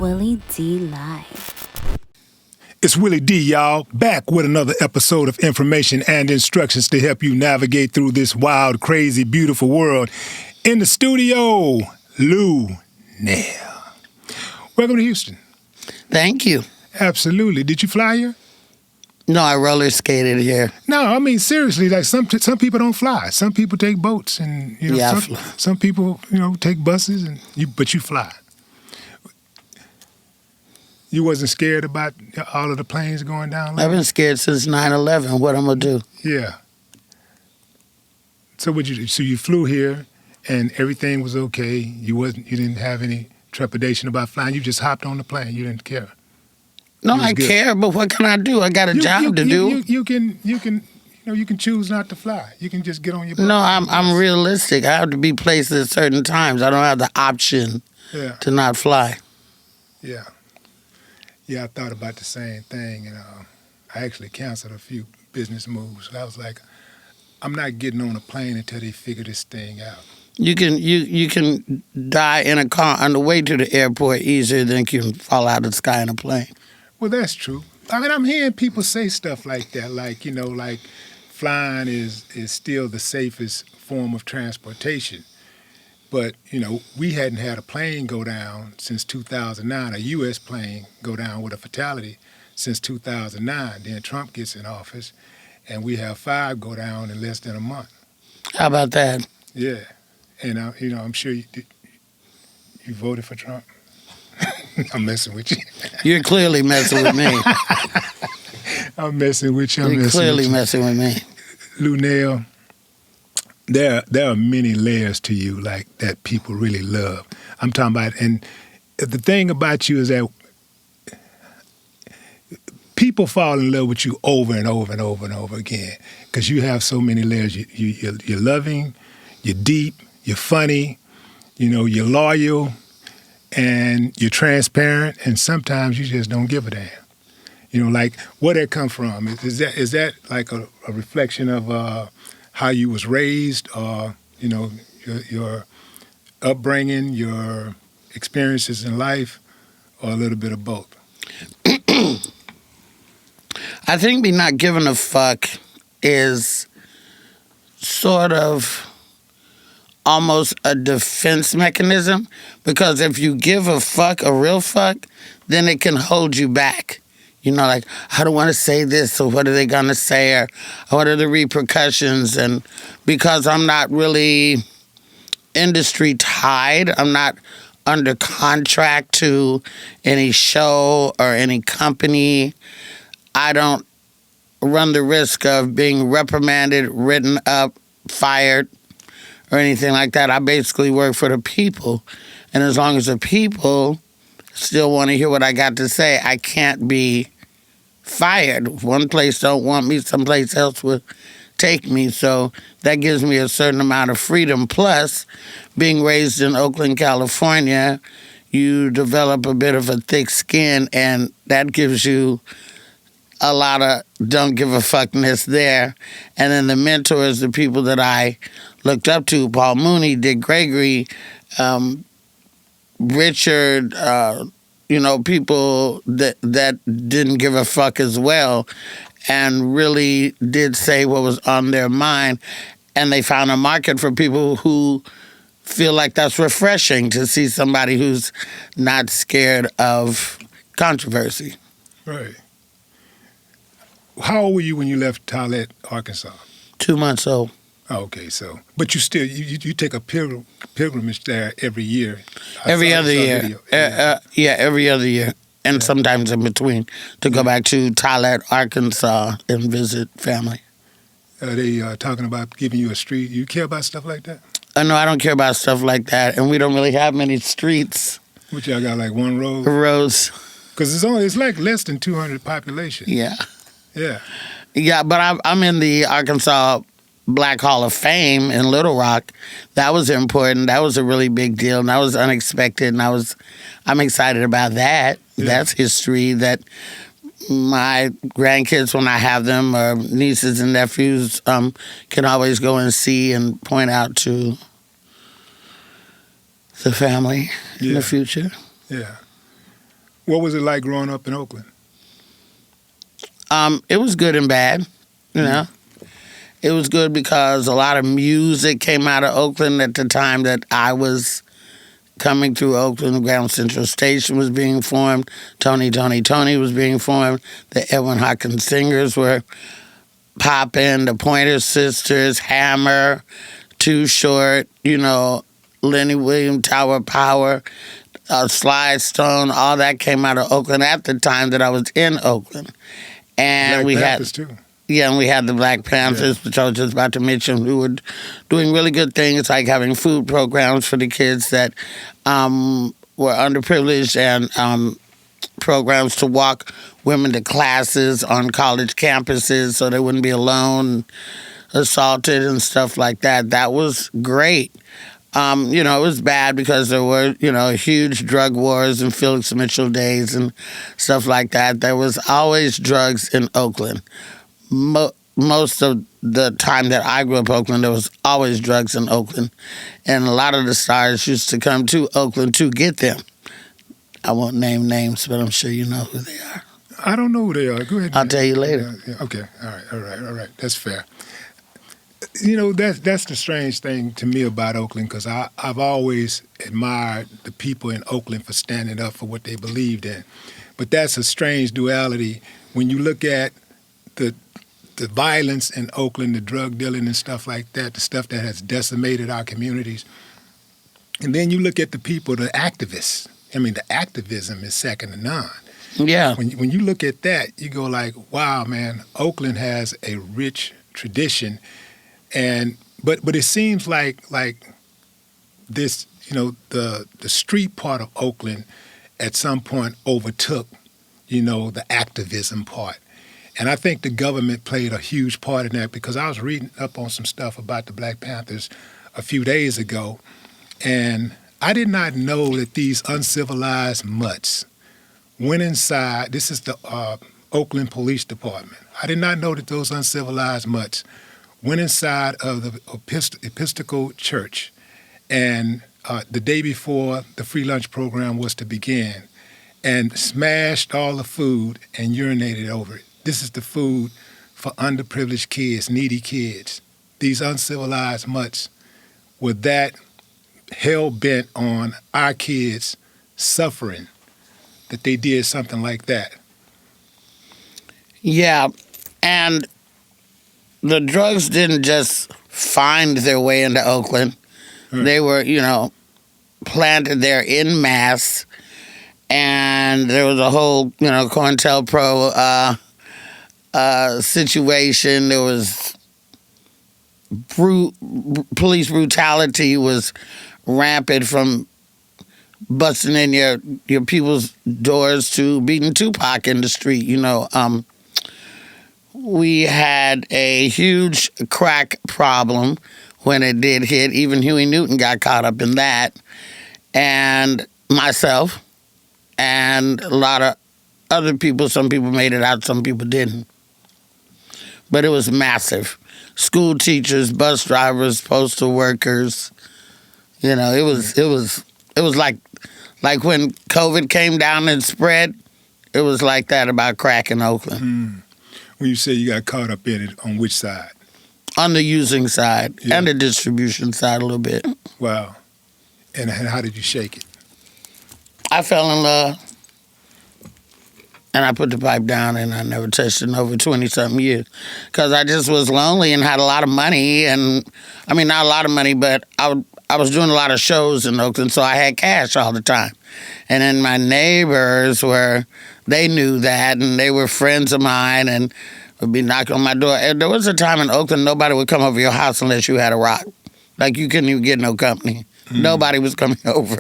Willie D Live. It's Willie D, y'all, back with another episode of information and instructions to help you navigate through this wild, crazy, beautiful world. In the studio, Luenell. Welcome to Houston. Thank you. Absolutely. Did you fly here? No, I roller skated here. No, I mean seriously. Like some people don't fly. Some people take boats, and some people take buses, but you fly. You wasn't scared about all of the planes going down? I've been scared since 9/11. What I'm gonna do? Yeah. So you flew here, and everything was okay. You didn't have any trepidation about flying. You just hopped on the plane. You didn't care. No, I care, but what can I do? I got a job to do. You can choose not to fly. You can just get on your boat. No, I'm realistic. I have to be placed at certain times. I don't have the option to not fly. Yeah. Yeah, I thought about the same thing, and I actually canceled a few business moves. I was like, I'm not getting on a plane until they figure this thing out. You can die in a car on the way to the airport easier than you can fall out of the sky in a plane. Well, that's true. I mean, I'm hearing people say stuff like that, like flying is still the safest form of transportation. But, we hadn't had a plane go down since 2009, a U.S. plane go down with a fatality since 2009. Then Trump gets in office, and we have 5 go down in less than a month. How about that? Yeah. And, I'm sure you voted for Trump. I'm messing with you. You're clearly messing with me. I'm messing with you. You're clearly messing with me. Luenell, there are many layers to you that people really love. I'm talking about, and the thing about you is that people fall in love with you over and over and over and over again because you have so many layers. You're loving, you're deep, you're funny, you're loyal, and you're transparent, and sometimes you just don't give a damn. Where that come from? Is that like a reflection of how you was raised, or your upbringing, your experiences in life, or a little bit of both? I think me not giving a fuck is sort of almost a defense mechanism, because if you give a fuck, a real fuck, then it can hold you back. I don't want to say this, so what are they going to say, or what are the repercussions? And because I'm not really industry tied, I'm not under contract to any show or any company, I don't run the risk of being reprimanded, written up, fired, or anything like that. I basically work for the people. And as long as the people still want to hear what I got to say, I can't be fired. If one place don't want me, someplace else will take me. So that gives me a certain amount of freedom. Plus, being raised in Oakland, California, you develop a bit of a thick skin, and that gives you a lot of don't give a fuckness there. And then the mentors, the people that I looked up to, Paul Mooney, Dick Gregory, Richard, people that didn't give a fuck as well, and really did say what was on their mind. And they found a market for people who feel like that's refreshing to see somebody who's not scared of controversy. Right. How old were you when you left Tollet, Arkansas? 2 months old. Oh, okay, so but you still you take a pilgrimage there every year. Every other year. Every other year, and sometimes in between to go back to Tollet, Arkansas, and visit family. Are they talking about giving you a street? You care about stuff like that? No, I don't care about stuff like that, and we don't really have many streets. Which y'all got, like one road? Roads. Because it's like less than 200 population. Yeah. Yeah. Yeah, but I'm in the Arkansas Black Hall of Fame in Little Rock. That was important. That was a really big deal, and that was unexpected, and I'm excited about that. Yeah. That's history that my grandkids, when I have them, or nieces and nephews, can always go and see and point out to the family in the future. Yeah. What was it like growing up in Oakland? It was good and bad, you know. It was good because a lot of music came out of Oakland at the time that I was coming through Oakland. Grand Central Station was being formed. Tony was being formed. The Edwin Hawkins Singers were popping. The Pointer Sisters, Hammer, Too Short, you know, Lenny Williams, Tower Power, Sly Stone, all that came out of Oakland at the time that I was in Oakland. And Black we Panthers, had... too. Yeah, and we had the Black Panthers, which I was just about to mention, who were doing really good things, like having food programs for the kids that were underprivileged, and programs to walk women to classes on college campuses so they wouldn't be alone, assaulted and stuff like that. That was great. You know, it was bad because there were, you know, huge drug wars and Felix Mitchell days and stuff like that. There was always drugs in Oakland. Most of the time that I grew up in Oakland, there was always drugs in Oakland. And a lot of the stars used to come to Oakland to get them. I won't name names, but I'm sure you know who they are. I don't know who they are. Go ahead. I'll tell you later. Yeah. Okay. All right. That's fair. You know, that's the strange thing to me about Oakland, because I've always admired the people in Oakland for standing up for what they believed in. But that's a strange duality when you look at the violence in Oakland, the drug dealing and stuff like that, the stuff that has decimated our communities. And then you look at the people, the activists. I mean, the activism is second to none. Yeah. When you look at that, you go like, wow, man, Oakland has a rich tradition. But it seems like this, you know, the street part of Oakland at some point overtook, you know, the activism part. And I think the government played a huge part in that, because I was reading up on some stuff about the Black Panthers a few days ago, and I did not know that these uncivilized mutts went inside. This is the Oakland Police Department. I did not know that those uncivilized mutts went inside of the Episcopal Church, and the day before the free lunch program was to begin, and smashed all the food and urinated over it. This is the food for underprivileged kids, needy kids. These uncivilized mutts were that hell-bent on our kids suffering that they did something like that. Yeah, and the drugs didn't just find their way into Oakland. They were, you know, planted there in mass, and there was a whole, you know, COINTELPRO situation. There was police brutality was rampant, from busting in your people's doors to beating Tupac in the street. You know, we had a huge crack problem when it did hit. Even Huey Newton got caught up in that, and myself, and a lot of other people. Some people made it out, some people didn't. But it was massive. School teachers, bus drivers, postal workers. You know, it was like when COVID came down and spread. It was like that about crack in Oakland. When you say you got caught up in it, on which side? On the using side and the distribution side a little bit. Wow. And how did you shake it? I fell in love. And I put the pipe down, and I never touched it in over 20-something years. Because I just was lonely and had a lot of money. And, I mean, not a lot of money, but I was doing a lot of shows in Oakland, so I had cash all the time. And then my neighbors they knew that, and they were friends of mine, and would be knocking on my door. And there was a time in Oakland, nobody would come over your house unless you had a rock. Like, you couldn't even get no company. Nobody was coming over.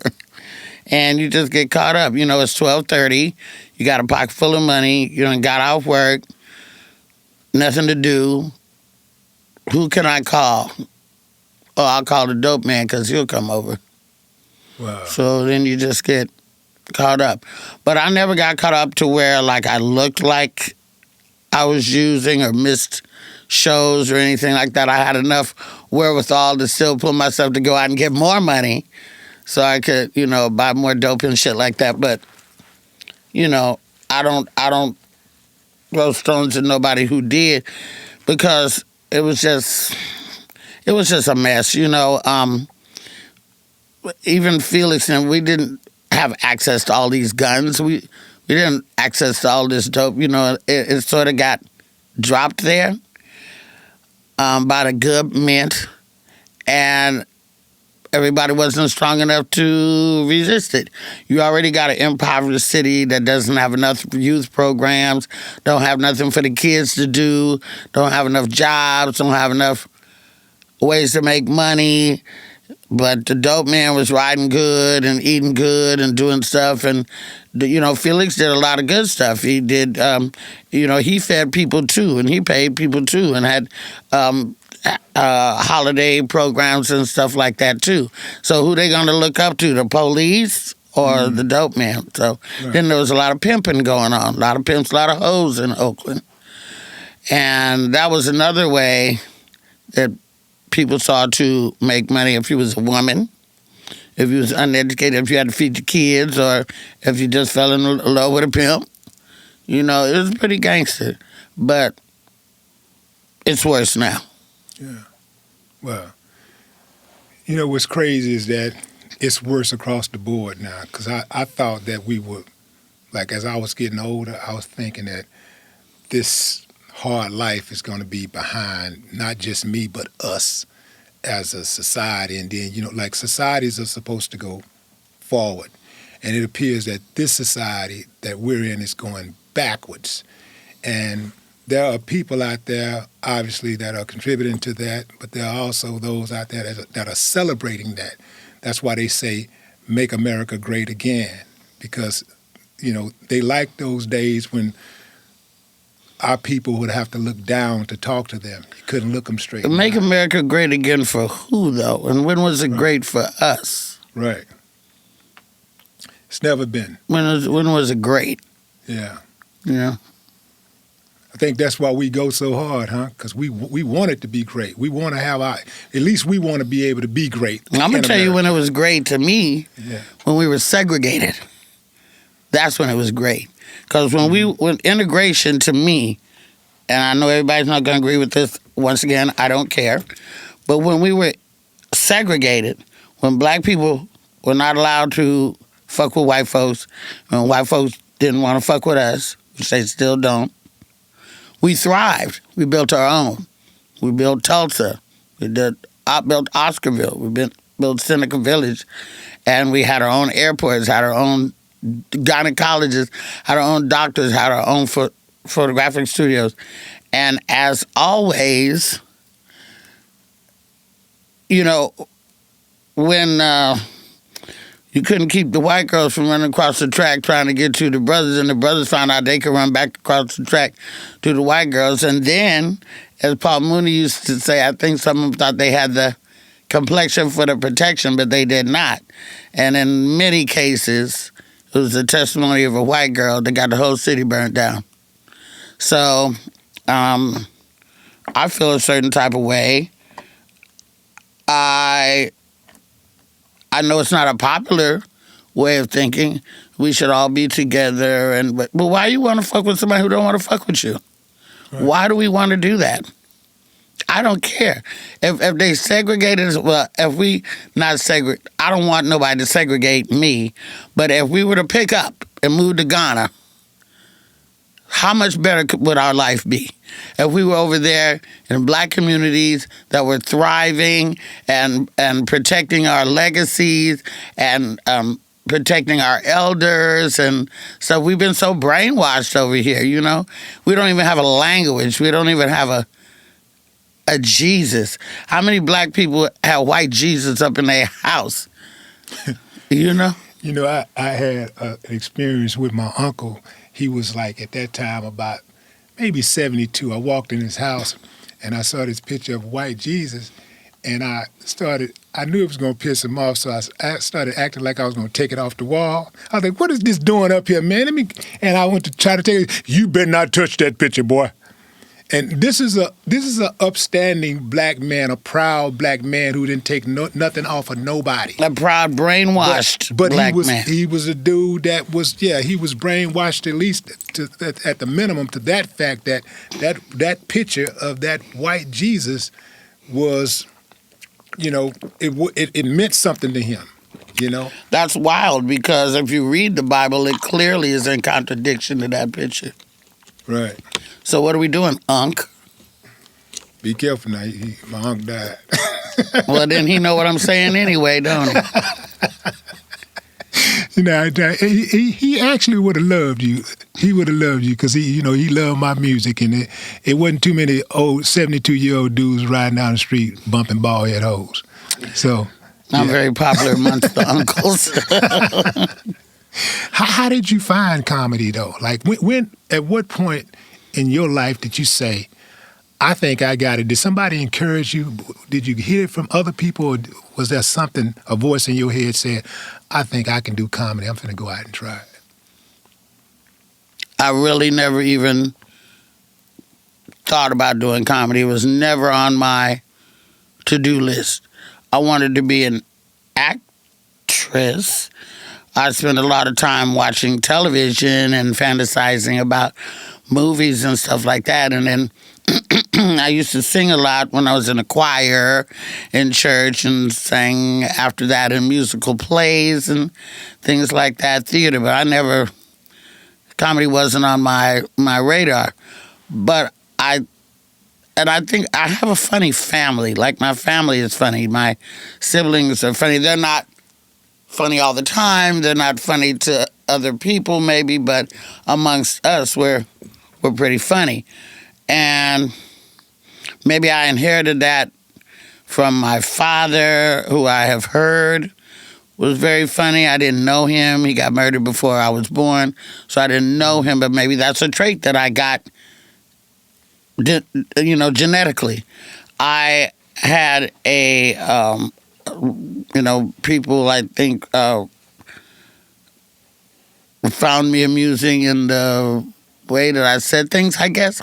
And you just get caught up. You know, it's 12:30. You got a pocket full of money. You done got off work. Nothing to do. Who can I call? Oh, I'll call the dope man because he'll come over. Wow. So then you just get caught up. But I never got caught up to where, like, I looked like I was using or missed shows or anything like that. I had enough wherewithal to still pull myself to go out and get more money so I could, you know, buy more dope and shit like that. But I don't throw stones at nobody who did, because it was just a mess. Even Felix and we didn't have access to all these guns. We didn't access to all this dope. It sort of got dropped there by the government, and everybody wasn't strong enough to resist it. You already got an impoverished city that doesn't have enough youth programs, don't have nothing for the kids to do, don't have enough jobs, don't have enough ways to make money. But the dope man was riding good and eating good and doing stuff. And, Felix did a lot of good stuff. He did, he fed people too, and he paid people too, and had holiday programs and stuff like that too. So who they going to look up to, the police or the dope man? So then there was a lot of pimping going on, a lot of pimps, a lot of hoes in Oakland. And that was another way that people saw to make money. If you was a woman, if you was uneducated, if you had to feed your kids, or if you just fell in love with a pimp. It was pretty gangster. But it's worse now. Yeah. Well, what's crazy is that it's worse across the board now, because I thought that we would, like, as I was getting older, I was thinking that this hard life is going to be behind not just me, but us as a society. And then, like, societies are supposed to go forward. And it appears that this society that we're in is going backwards. And there are people out there, obviously, that are contributing to that, but there are also those out there that are celebrating that. That's why they say, make America great again, because, they like those days when our people would have to look down to talk to them. You couldn't look them straight. Make America great again for who, though? And when was it great for us? Right. It's never been. When was it great? Yeah. Yeah. I think that's why we go so hard, huh? Because we want it to be great. We want to have at least we want to be able to be great. I'm going to tell you when it was great to me, when we were segregated. That's when it was great. Because when integration to me, and I know everybody's not going to agree with this, once again, I don't care, but when we were segregated, when black people were not allowed to fuck with white folks, and white folks didn't want to fuck with us, which they still don't, we thrived. We built our own. We built Tulsa. We built Oscarville. We built Seneca Village. And we had our own airports, had our own gynecologists, had our own doctors, had our own photographic studios. And as always, when you couldn't keep the white girls from running across the track trying to get to the brothers, and the brothers found out they could run back across the track to the white girls. And then, as Paul Mooney used to say, I think some of them thought they had the complexion for the protection, but they did not. And in many cases, it was the testimony of a white girl that got the whole city burnt down. So, I feel a certain type of way. I know it's not a popular way of thinking. We should all be together, but why you want to fuck with somebody who don't want to fuck with you? Right. Why do we want to do that? I don't care. If they segregated us, well, if we not segregate, I don't want nobody to segregate me, but if we were to pick up and move to Ghana, how much better would our life be? If we were over there in black communities that were thriving and protecting our legacies and protecting our elders and stuff. We've been so brainwashed over here, We don't even have a language. We don't even have a Jesus. How many black people have white Jesus up in their house? I had an experience with my uncle. He was like, at that time, about maybe 72. I walked in his house, and I saw this picture of white Jesus, and I knew it was going to piss him off, so I started acting like I was going to take it off the wall. I was like, what is this doing up here, man? And I went to try to take it. You better not touch that picture, boy. And this is a upstanding black man, a proud black man who didn't take nothing off of nobody. A proud, brainwashed but black man. he was a dude that was he was brainwashed at least at the minimum to that fact that picture of that white Jesus was, it meant something to him. That's wild because if you read the Bible, it clearly is in contradiction to that picture. Right. So what are we doing, Unc? Be careful now. My Unc died. Well, then he know what I'm saying anyway, don't he? He actually would have loved you. He would have loved you because he loved my music, and it wasn't too many old 72-year-old dudes riding down the street bumping bald head hoes. So I'm very popular amongst the uncles. How did you find comedy though? Like when at what point in your life did you say, I think I got it? Did somebody encourage you? Did you hear it from other people? Or was there something, a voice in your head said, I think I can do comedy. I'm finna go out and try it. I really never even thought about doing comedy. It was never on my to-do list. I wanted to be an actress. I spent a lot of time watching television and fantasizing about movies and stuff like that. And then I used to sing a lot when I was in a choir in church and sang after that in musical plays and things like that, theater. But comedy wasn't on my radar. But I think I have a funny family. Like my family is funny. My siblings are funny. They're not funny all the time. They're not funny to other people maybe, but amongst us, we're pretty funny. And maybe I inherited that from my father, who I have heard was very funny. I didn't know him. He got murdered before I was born, so I didn't know him, but maybe that's a trait that I got, genetically. I had people I think found me amusing in the way that I said things, I guess.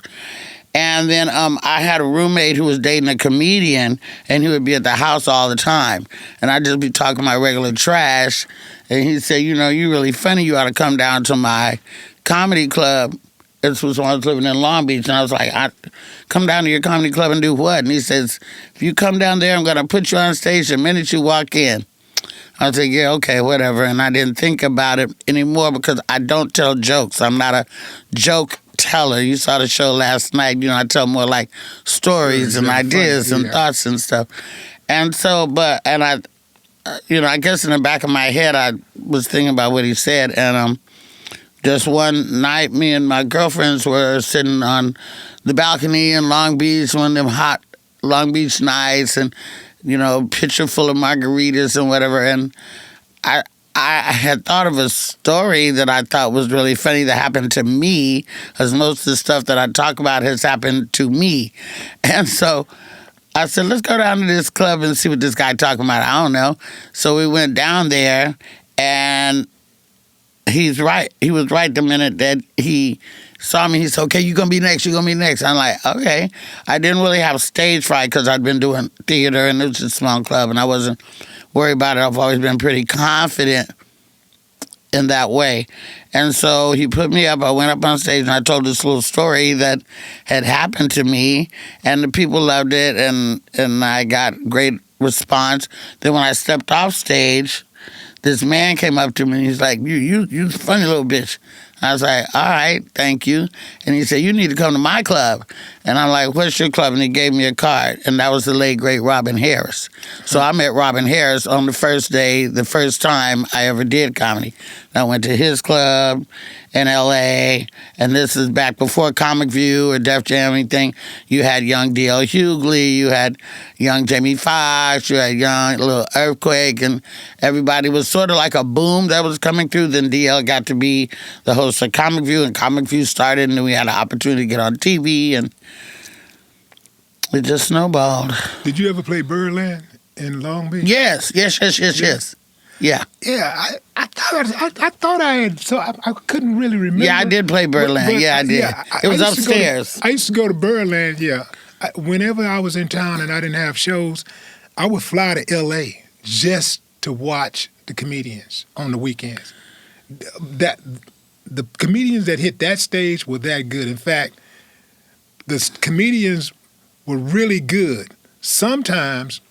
And then I had a roommate who was dating a comedian, and he would be at the house all the time. And I'd just be talking my regular trash. And he'd say, you're really funny. You ought to come down to my comedy club. This was when I was living in Long Beach. And I was like, come down to your comedy club and do what? And he says, if you come down there, I'm going to put you on stage the minute you walk in. I was like, yeah, okay, whatever. And I didn't think about it anymore because I don't tell jokes. I'm not a joke teller. You saw the show last night. I tell more like stories and ideas and thoughts and stuff. And so, I guess in the back of my head, I was thinking about what he said. And just one night, me and my girlfriends were sitting on the balcony in Long Beach, one of them hot Long Beach nights, and pitcher full of margaritas and whatever. And I had thought of a story that I thought was really funny that happened to me, because most of the stuff that I talk about has happened to me. And so I said, let's go down to this club and see what this guy talking about. I don't know. So we went down there, and he's right. He was right the minute that he saw me. He said, okay, you're going to be next. You're going to be next. I'm like, okay. I didn't really have stage fright because I'd been doing theater, and it was a small club, and I wasn't worried about it. I've always been pretty confident in that way. And so he put me up. I went up on stage, and I told this little story that had happened to me, and the people loved it, and I got great response. Then when I stepped off stage, this man came up to me, and he's like, you funny little bitch. I was like, all right, thank you. And he said, you need to come to my club. And I'm like, what's your club? And he gave me a card. And that was the late, great Robin Harris. So I met Robin Harris on the first day, the first time I ever did comedy. I went to his club in L.A., and this is back before Comic View or Def Jam or anything. You had young D.L. Hughley, you had young Jamie Foxx, you had young Little Earthquake, and everybody was sort of like a boom that was coming through. Then D.L. got to be the host of Comic View, and Comic View started, and then we had an opportunity to get on TV, and it just snowballed. Did you ever play Birdland in Long Beach? Yes. Yeah. Yeah, I thought I had, so I couldn't really remember. Yeah, I did play Birdland. Yeah, I did. Yeah, It was I used to go upstairs. I used to go to Birdland, yeah. Whenever I was in town and I didn't have shows, I would fly to L.A. just to watch the comedians on the weekends. The comedians that hit that stage were that good. In fact, the comedians were really good. Sometimes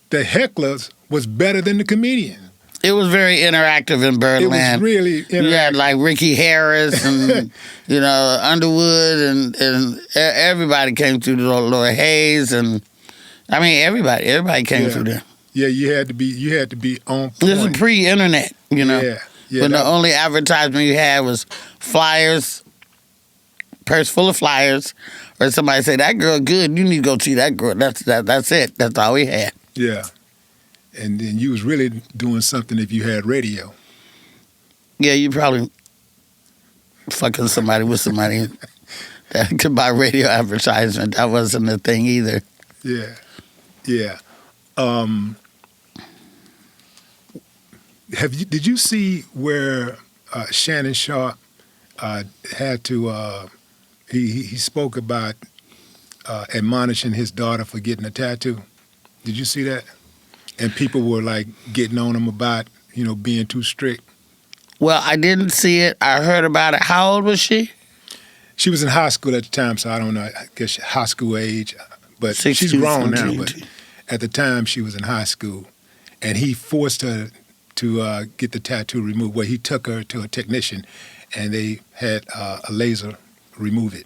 the hecklers was better than the comedians. It was very interactive in Birdland. It was really interactive. You had like Ricky Harris and Underwood and everybody came through the Laura Hayes and I mean everybody came through there. Yeah, you had to be on point. This is pre-internet, Yeah. When the only advertisement you had was flyers, purse full of flyers, or somebody say that girl good, you need to go see that girl. That's it. That's all we had. Yeah. And then you was really doing something if you had radio. Yeah, you probably fucking somebody with somebody that could buy radio advertisement. That wasn't a thing either. Yeah. Yeah. Did you see where Shannon Sharp had to he spoke about admonishing his daughter for getting a tattoo? Did you see that? And people were like getting on him about being too strict. Well, I didn't see it. I heard about it. How old was she? She was in high school at the time, so I don't know. I guess high school age, but 16, she's grown now. 17. But at the time, she was in high school, and he forced her to get the tattoo removed. Well, he took her to a technician, and they had a laser remove it.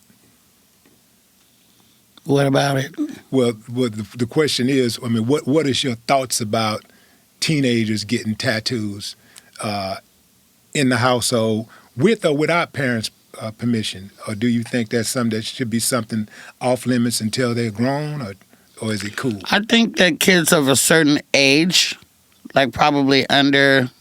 What about it? Well, the question is, I mean, what is your thoughts about teenagers getting tattoos in the household with or without parents' permission? Or do you think that's something that should be something off limits until they're grown, or is it cool? I think that kids of a certain age, like probably under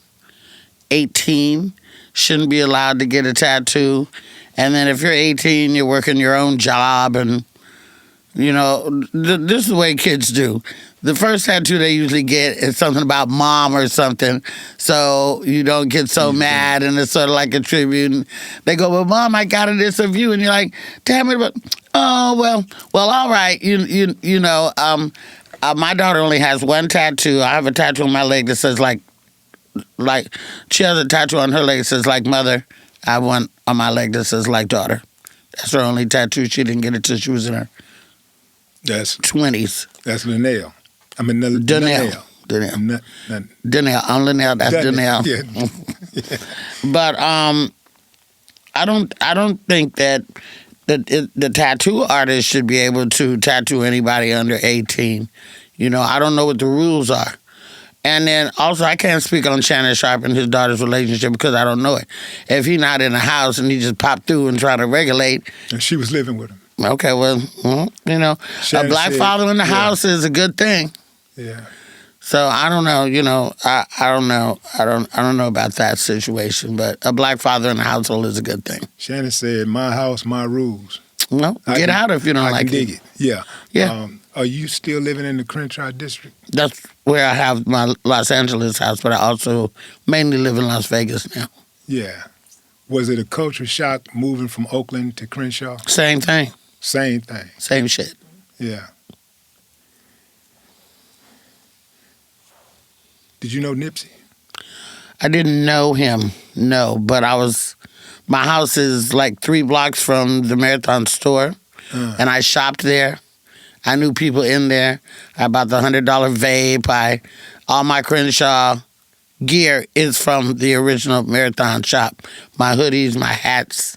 18, shouldn't be allowed to get a tattoo. And then if you're 18, you're working your own job and, this is the way kids do. The first tattoo they usually get is something about mom or something, so you don't get so mad, and it's sort of like a tribute. And they go, well, Mom, I got it, it's of you. And you're like, damn it, but, well, all right. My daughter only has one tattoo. I have a tattoo on my leg that says, like, she has a tattoo on her leg that says, like, mother. I have one on my leg that says, like, daughter. That's her only tattoo. She didn't get it till she was in her 20s. That's Luenell. I mean, Luenell. Luenell. On Luenell. That's Luenell. Yeah. But I don't think that the tattoo artist should be able to tattoo anybody under 18. I don't know what the rules are. And then also, I can't speak on Shannon Sharp and his daughter's relationship because I don't know it. If he's not in the house and he just popped through and tried to regulate. And she was living with him. Okay, well, Shannon a black father in the house is a good thing. Yeah. So I don't know, I don't know. I don't know about that situation, but a black father in the household is a good thing. Shannon said, "My house, my rules." Well, get out if you don't like it. I can dig it. Yeah. Yeah. Are you still living in the Crenshaw district? That's where I have my Los Angeles house, but I also mainly live in Las Vegas now. Yeah. Was it a culture shock moving from Oakland to Crenshaw? Same thing. Same thing. Same shit. Yeah. Did you know Nipsey? I didn't know him, no, but my house is like 3 blocks from the Marathon store, and I shopped there. I knew people in there. I bought the $100 vape. All my Crenshaw gear is from the original Marathon shop. My hoodies, my hats,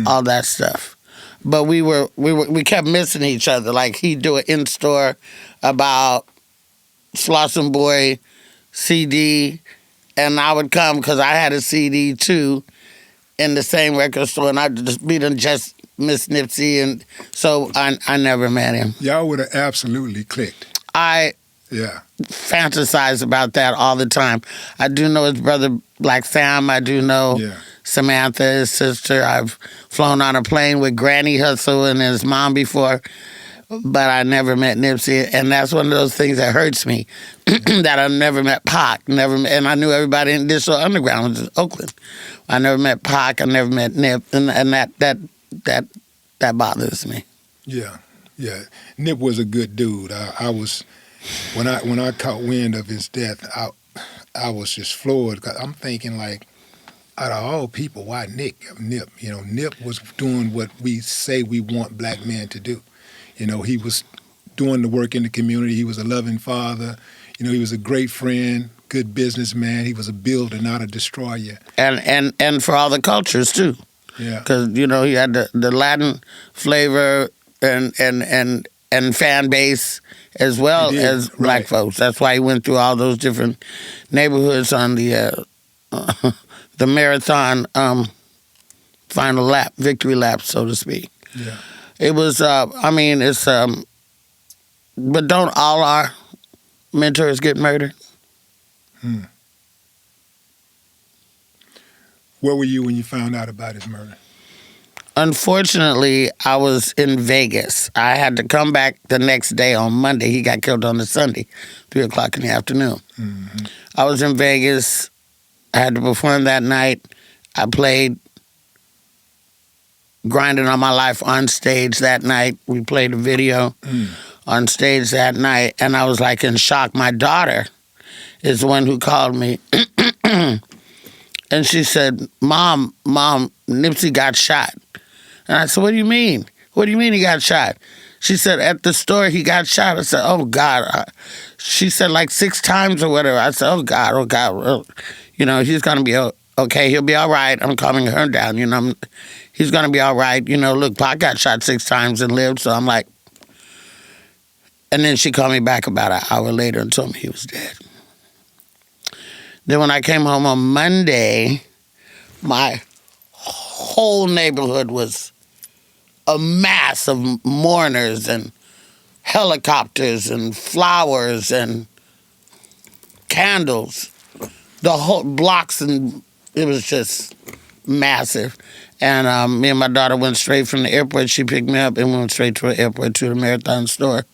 all that stuff. But we kept missing each other. Like he'd do an in-store about Slauson Boy CD, and I would come because I had a CD too in the same record store, and I'd just Miss Nipsey, and so I never met him. Y'all would have absolutely clicked. I Yeah. fantasize about that all the time. I do know his brother Black Sam. I do know Samantha, his sister. I've flown on a plane with Granny Hussle and his mom before. but I never met Nipsey, and that's one of those things that hurts me. That I never met Pac, and I knew everybody in Digital Underground was in Oakland. I never met Pac, I never met Nip, and that bothers me. Yeah, yeah. Nip was a good dude. I was when I caught wind of his death, I was just floored. 'Cause I'm thinking like, out of all people, why Nip? You know, Nip was doing what we say we want black men to do. You know, he was doing the work in the community. He was a loving father. You know, he was a great friend, good businessman. He was a builder, not a destroyer. And for all the cultures too. Yeah. Because you know he had the Latin flavor and fan base as well as black folks. That's why he went through all those different neighborhoods on the marathon final lap, victory lap, so to speak. Yeah. It was. I mean, it's. But don't all our mentors get murdered? Where were you when you found out about his murder? Unfortunately, I was in Vegas. I had to come back the next day on Monday. He got killed on the Sunday, 3 o'clock in the afternoon. Mm-hmm. I was in Vegas. I had to perform that night. I played Grinding on My Life on stage that night. We played a video on stage that night, and I was like in shock. My daughter is the one who called me, and she said, Mom, Nipsey got shot. And I said, what do you mean? What do you mean he got shot? She said, at the store he got shot. I said, oh, God. She said like 6 times or whatever. I said, oh, God. You know, he's going to be okay. He'll be all right. I'm calming her down. You know, he's going to be all right. You know, look, Pac got shot 6 times and lived. So I'm like, and then she called me back about an hour later and told me he was dead. Then when I came home on Monday, my whole neighborhood was a mass of mourners and helicopters and flowers and candles. The whole blocks, and it was just massive. And me and my daughter went straight from the airport. She picked me up and went straight to the airport to the Marathon store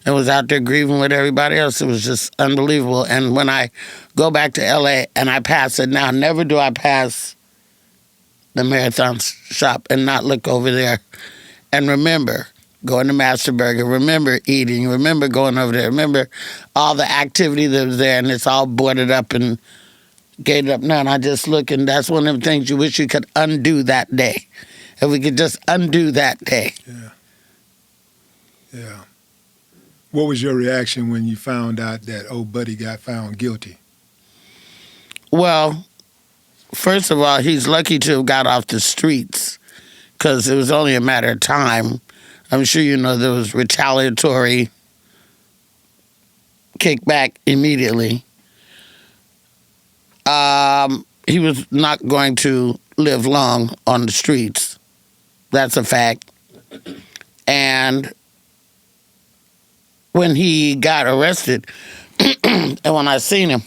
and was out there grieving with everybody else. It was just unbelievable. And when I go back to L.A. and I pass it now, never do I pass the Marathon shop and not look over there and remember going to Master Burger, remember eating, remember going over there, remember all the activity that was there, and it's all boarded up and gated up now. And I just look, and that's one of the things you wish you could undo that day. If we could just undo that day. Yeah. Yeah. What was your reaction when you found out that old buddy got found guilty? Well, first of all, he's lucky to have got off the streets because it was only a matter of time. I'm sure you know there was retaliatory kickback immediately. He was not going to live long on the streets. That's a fact. And when he got arrested, and when I seen him,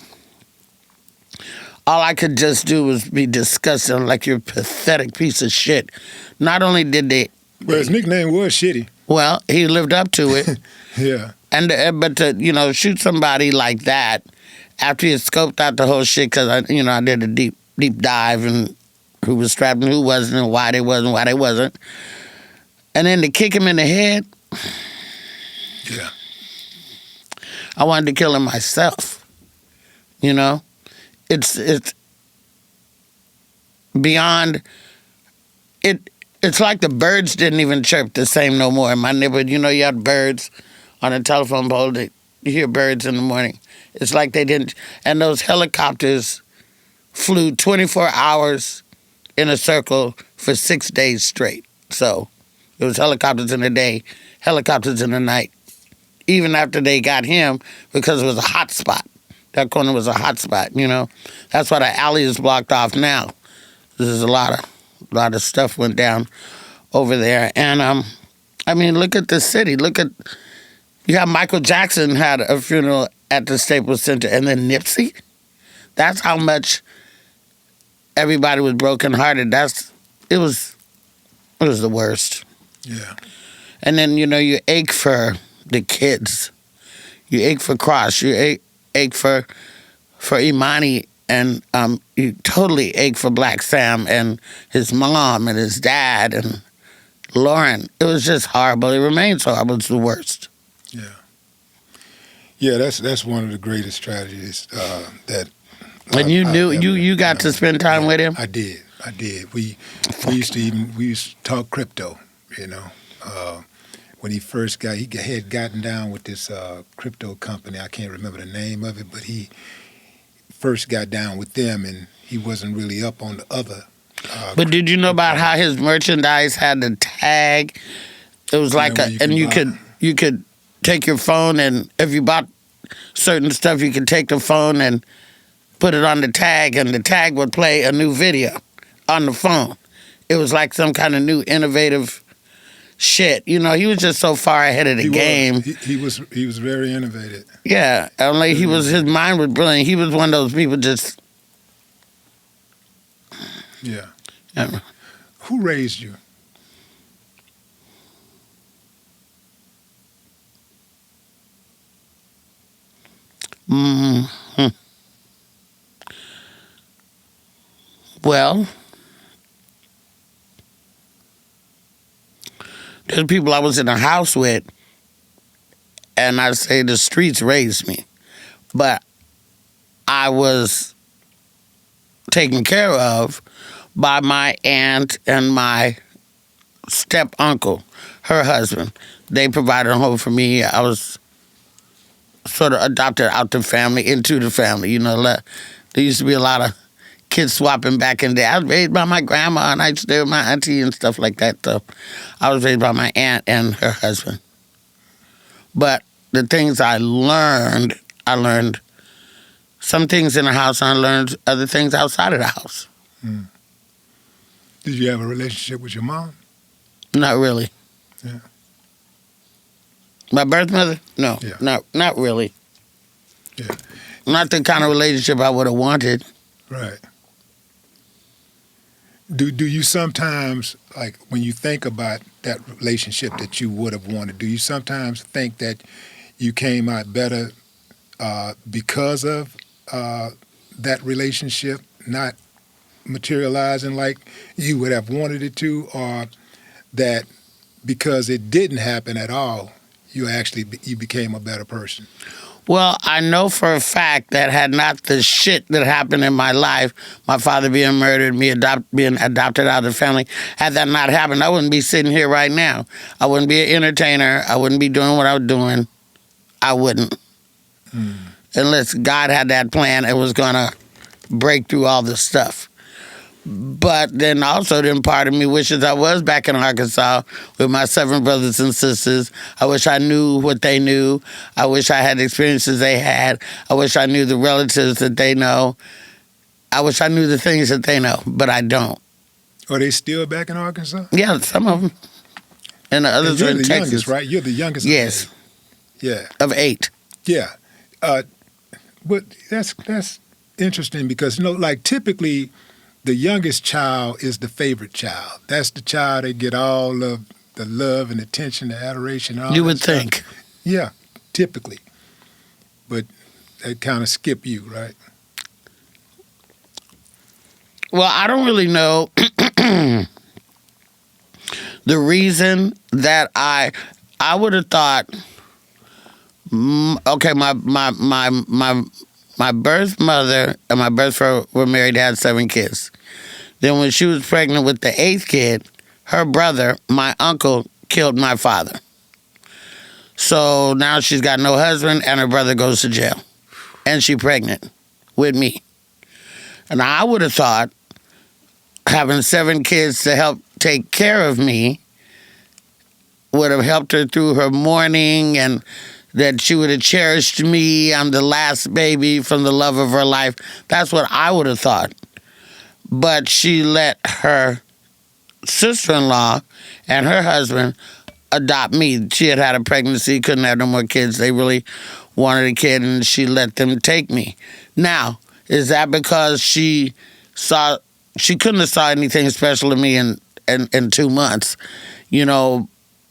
all I could just do was be disgusted. I'm like, you're a pathetic piece of shit. Not only did they... Well, his nickname was Shitty. Well, he lived up to it. Yeah. But to, shoot somebody like that after he had scoped out the whole shit, because, I did a deep dive and who was strapped and who wasn't and why they wasn't, why they wasn't. And then to kick him in the head... Yeah. I wanted to kill him myself, It's beyond it. It's like the birds didn't even chirp the same no more in my neighborhood. You had birds on a telephone pole. You hear birds in the morning. It's like they didn't. And those helicopters flew 24 hours in a circle for 6 days straight. So it was helicopters in the day, helicopters in the night. Even after they got him, because it was a hot spot. That corner was a hot spot, That's why the alley is blocked off now. There's a lot of stuff went down over there. And, look at the city. You have Michael Jackson had a funeral at the Staples Center, and then Nipsey. That's how much everybody was brokenhearted. It was the worst. Yeah. And then, you ache for the kids. You ache for Cross. You ache for Imani. And you totally ache for Black Sam and his mom and his dad and Lauren. It was just horrible. It remains horrible. It's the worst. Yeah. Yeah, that's one of the greatest tragedies that. And you got to spend time with him? I did. We used to talk crypto, when he first he had gotten down with this crypto company. I can't remember the name of it, but he first got down with them, and he wasn't really up on the other. But did you know about how his merchandise had the tag? It was like you could take your phone, and if you bought certain stuff, you could take the phone and put it on the tag, and the tag would play a new video on the phone. It was like some kind of new innovative shit. He was just so far ahead of the game. He was very innovative. Yeah, only his mind was brilliant. He was one of those people just. Yeah. Who raised you? Well, there's people I was in a house with, and I say the streets raised me, but I was taken care of by my aunt and my step uncle, her husband. They provided a home for me. I was sort of adopted into the family. There used to be a lot of kids swapping back in there. I was raised by my grandma, and I used to stay with my auntie and stuff like that. So I was raised by my aunt and her husband. But the things I learned some things in the house, and I learned other things outside of the house. Did you have a relationship with your mom? Not really. Yeah. My birth mother? No, yeah. not really. Yeah. Not the kind of relationship I would have wanted. Right. Do you sometimes, like, when you think about that relationship that you would have wanted, do you sometimes think that you came out better because of that relationship not materializing like you would have wanted it to, or that because it didn't happen at all, you became a better person? Well, I know for a fact that had not the shit that happened in my life, my father being murdered, me being adopted out of the family, had that not happened, I wouldn't be sitting here right now. I wouldn't be an entertainer. I wouldn't be doing what I was doing. I wouldn't. Unless God had that plan, it was going to break through all this stuff. But then also, part of me wishes I was back in Arkansas with my 7 brothers and sisters. I wish I knew what they knew. I wish I had the experiences they had. I wish I knew the relatives that they know. I wish I knew the things that they know, but I don't. Are they still back in Arkansas? Yeah, some of them. And the others are in Texas. You're the youngest, right? You're the youngest. Yes. Yeah. Of 8. Yeah. But that's interesting because, like typically the youngest child is the favorite child. That's the child that get all of the love and attention, the adoration. All you would stuff. think. Yeah, typically. But they kind of skip you, right? Well, I don't really know the reason that I would have thought. Okay, my birth mother and my birth father were married, had 7 kids. Then when she was pregnant with the 8th kid, her brother, my uncle, killed my father. So now she's got no husband and her brother goes to jail. And she's pregnant with me. And I would have thought having 7 kids to help take care of me would have helped her through her mourning, and that she would have cherished me. I'm the last baby from the love of her life. That's what I would have thought. But she let her sister-in-law and her husband adopt me. She had a pregnancy, couldn't have no more kids. They really wanted a kid, and she let them take me. Now, is that because she couldn't have saw anything special in me in 2 months?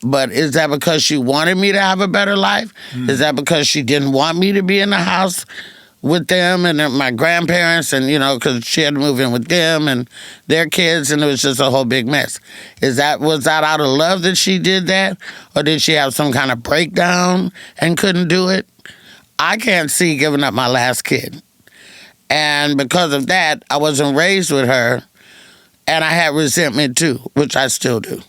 But is that because she wanted me to have a better life? Is that because she didn't want me to be in the house with them and my grandparents, and because she had to move in with them and their kids, and it was just a whole big mess? Was that out of love that she did that, or did she have some kind of breakdown and couldn't do it? I can't see giving up my last kid, and because of that, I wasn't raised with her, and I had resentment too, which I still do.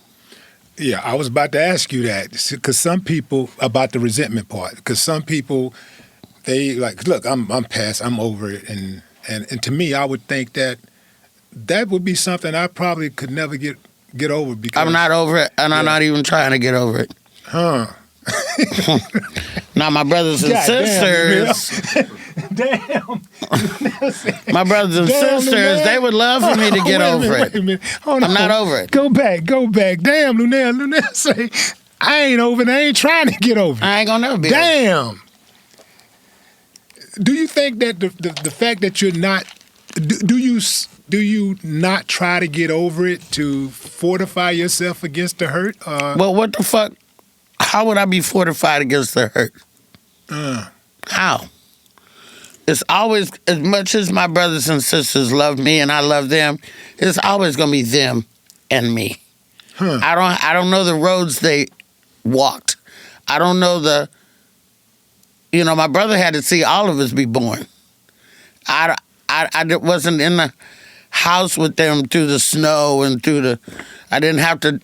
Yeah, I was about to ask you that, because some people, about the resentment part, because some people, they like, look, I'm past, I'm over it, and to me, I would think that would be something I probably could never get over, because I'm not over it, and I'm not even trying to get over it. Huh. Now, my brothers and sisters, my brothers and sisters, they would love for me to get over it. Hold on. I'm not over it. Go back. Damn, Luenell say, I ain't over it. I ain't trying to get over it. I ain't gonna never be Damn. over it. Do you think that the fact that you're not, do you not try to get over it to fortify yourself against the hurt? Well, what the fuck? How would I be fortified against the hurt? How? It's always, as much as my brothers and sisters love me and I love them, it's always going to be them and me. Huh. I don't know the roads they walked. I don't know my brother had to see all of us be born. I wasn't in the house with them through the snow and I didn't have to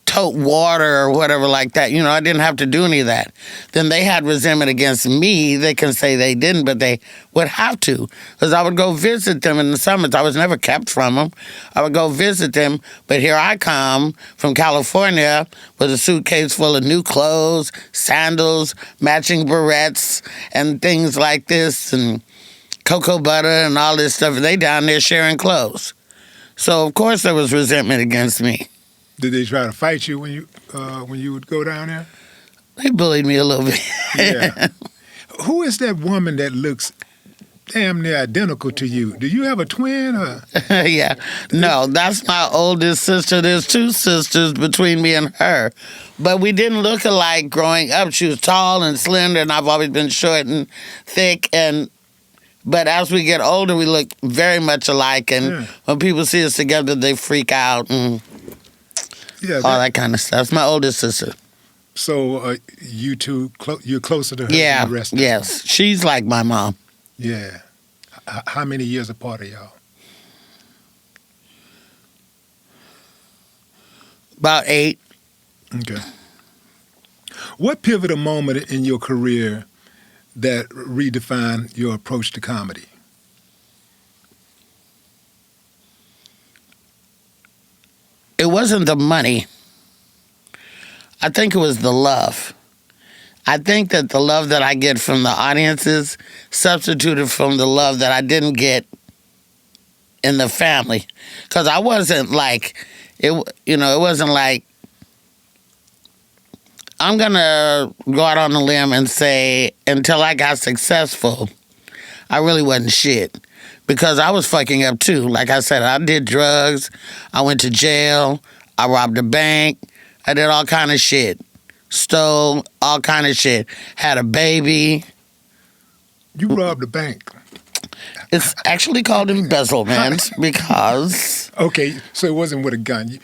tote water or whatever like that. I didn't have to do any of that. Then they had resentment against me. They can say they didn't, but they would have to, because I would go visit them in the summers. I was never kept from them. I would go visit them, but here I come from California with a suitcase full of new clothes, sandals, matching barrettes, and things like this, and cocoa butter and all this stuff. And they down there sharing clothes. So, of course, there was resentment against me. Did they try to fight you when you would go down there? They bullied me a little bit. Yeah. Who is that woman that looks damn near identical to you? Do you have a twin? Or? Yeah. No, that's my oldest sister. There's two sisters between me and her. But we didn't look alike growing up. She was tall and slender, and I've always been short and thick. But as we get older, we look very much alike. And when people see us together, they freak out and all that kind of stuff. It's my oldest sister. So you two, you're closer to her than the rest of them? Yes. She's like my mom. Yeah. How many years apart are y'all? About 8. Okay. What pivotal moment in your career that redefined your approach to comedy? It wasn't the money. I think it was the love. I think that the love that I get from the audiences substituted from the love that I didn't get in the family. Because I wasn't like, it wasn't like, I'm going to go out on a limb and say, until I got successful, I really wasn't shit. Because I was fucking up too. Like I said, I did drugs. I went to jail. I robbed a bank. I did all kind of shit. Stole all kind of shit. Had a baby. You robbed a bank. It's actually called embezzlement because... Okay, so it wasn't with a gun. You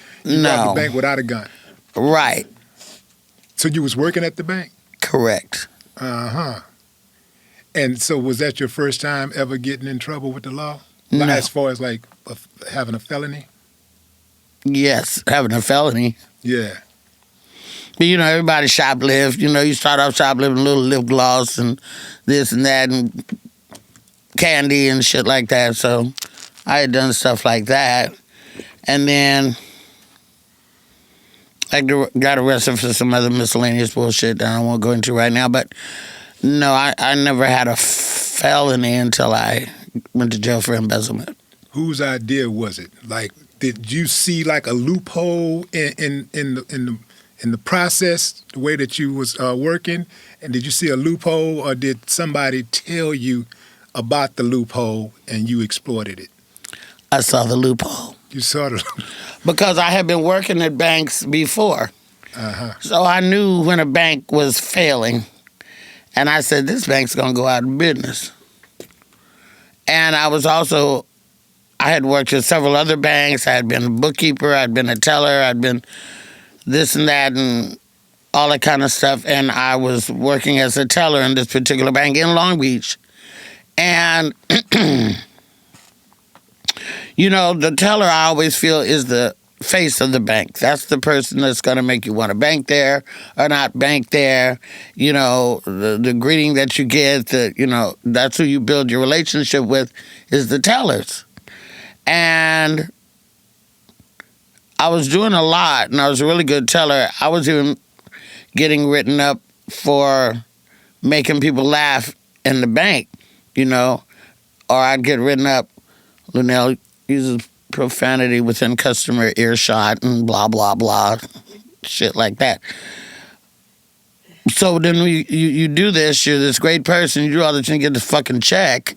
robbed the bank without a gun. Right. So you was working at the bank? Correct. Uh-huh. And so was that your first time ever getting in trouble with the law? No. As far as like having a felony? Yes, having a felony. Yeah. But everybody shoplift. You start off shoplifting a little lip gloss and this and that and candy and shit like that. So I had done stuff like that. And then I got arrested for some other miscellaneous bullshit that I won't go into right now. But no, I never had a felony until I went to jail for embezzlement. Whose idea was it? Like, did you see like a loophole in the process, the way that you was working? And did you see a loophole, or did somebody tell you about the loophole and you exploited it? I saw the loophole. You saw the because I had been working at banks before. So I knew when a bank was failing. And I said, this bank's going to go out of business. And I had worked at several other banks. I had been a bookkeeper. I'd been a teller. I'd been this and that and all that kind of stuff. And I was working as a teller in this particular bank in Long Beach. And, the teller I always feel is the face of the bank. That's the person that's going to make you want to bank there or not bank there. The greeting that you get, that's who you build your relationship with is the tellers. And I was doing a lot, and I was a really good teller. I was even getting written up for making people laugh in the bank, or I'd get written up, Luenell uses profanity within customer earshot and blah, blah, blah, shit like that. So then you do this, you're this great person, you do all this and get this fucking check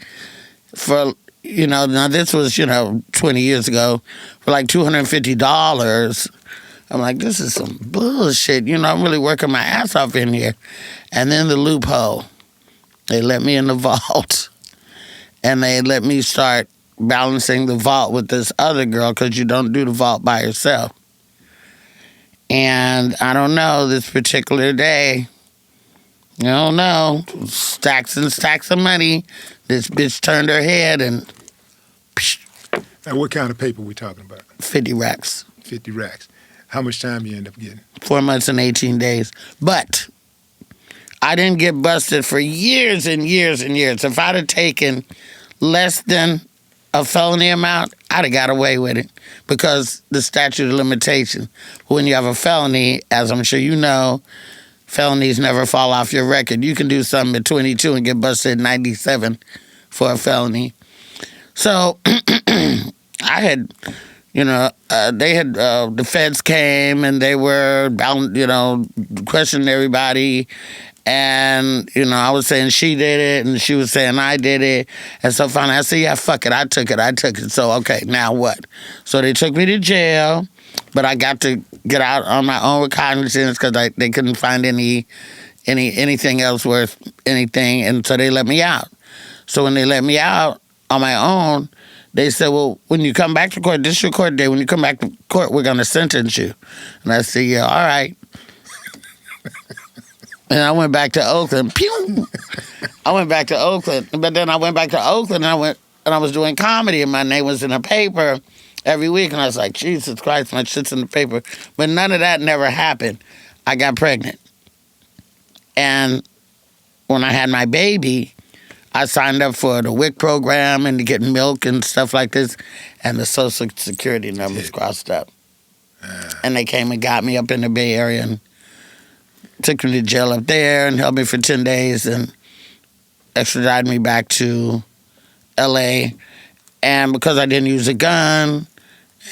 for, now this was, 20 years ago, for like $250. I'm like, this is some bullshit. I'm really working my ass off in here. And then the loophole, they let me in the vault and they let me start balancing the vault with this other girl because you don't do the vault by yourself. And I don't know, this particular day, I don't know, stacks and stacks of money. This bitch turned her head and... Now, what kind of paper we talking about? 50 racks. 50 racks. How much time you end up getting? 4 months and 18 days. But I didn't get busted for years and years and years. If I'd have taken less than a felony amount, I'd have got away with it because the statute of limitation. When you have a felony, as I'm sure you know, felonies never fall off your record. You can do something at 22 and get busted at 97 for a felony. So I had, the feds came and they were bound, questioning everybody. And, I was saying she did it, and she was saying I did it. And so finally I said, yeah, fuck it, I took it. So, okay, now what? So they took me to jail, but I got to get out on my own recognizance because they couldn't find anything else worth anything, and so they let me out. So when they let me out on my own, they said, well, when you come back to court, this is your court day. When you come back to court, we're going to sentence you. And I said, yeah, all right. And I went back to Oakland. Pew! I went back to Oakland. But then I went back to Oakland and I was doing comedy and my name was in the paper every week. And I was like, Jesus Christ, my shit's in the paper. But none of that never happened. I got pregnant. And when I had my baby, I signed up for the WIC program and to get milk and stuff like this. And the Social Security numbers crossed up. And they came and got me up in the Bay Area and took me to jail up there and held me for 10 days and extradited me back to L.A. And because I didn't use a gun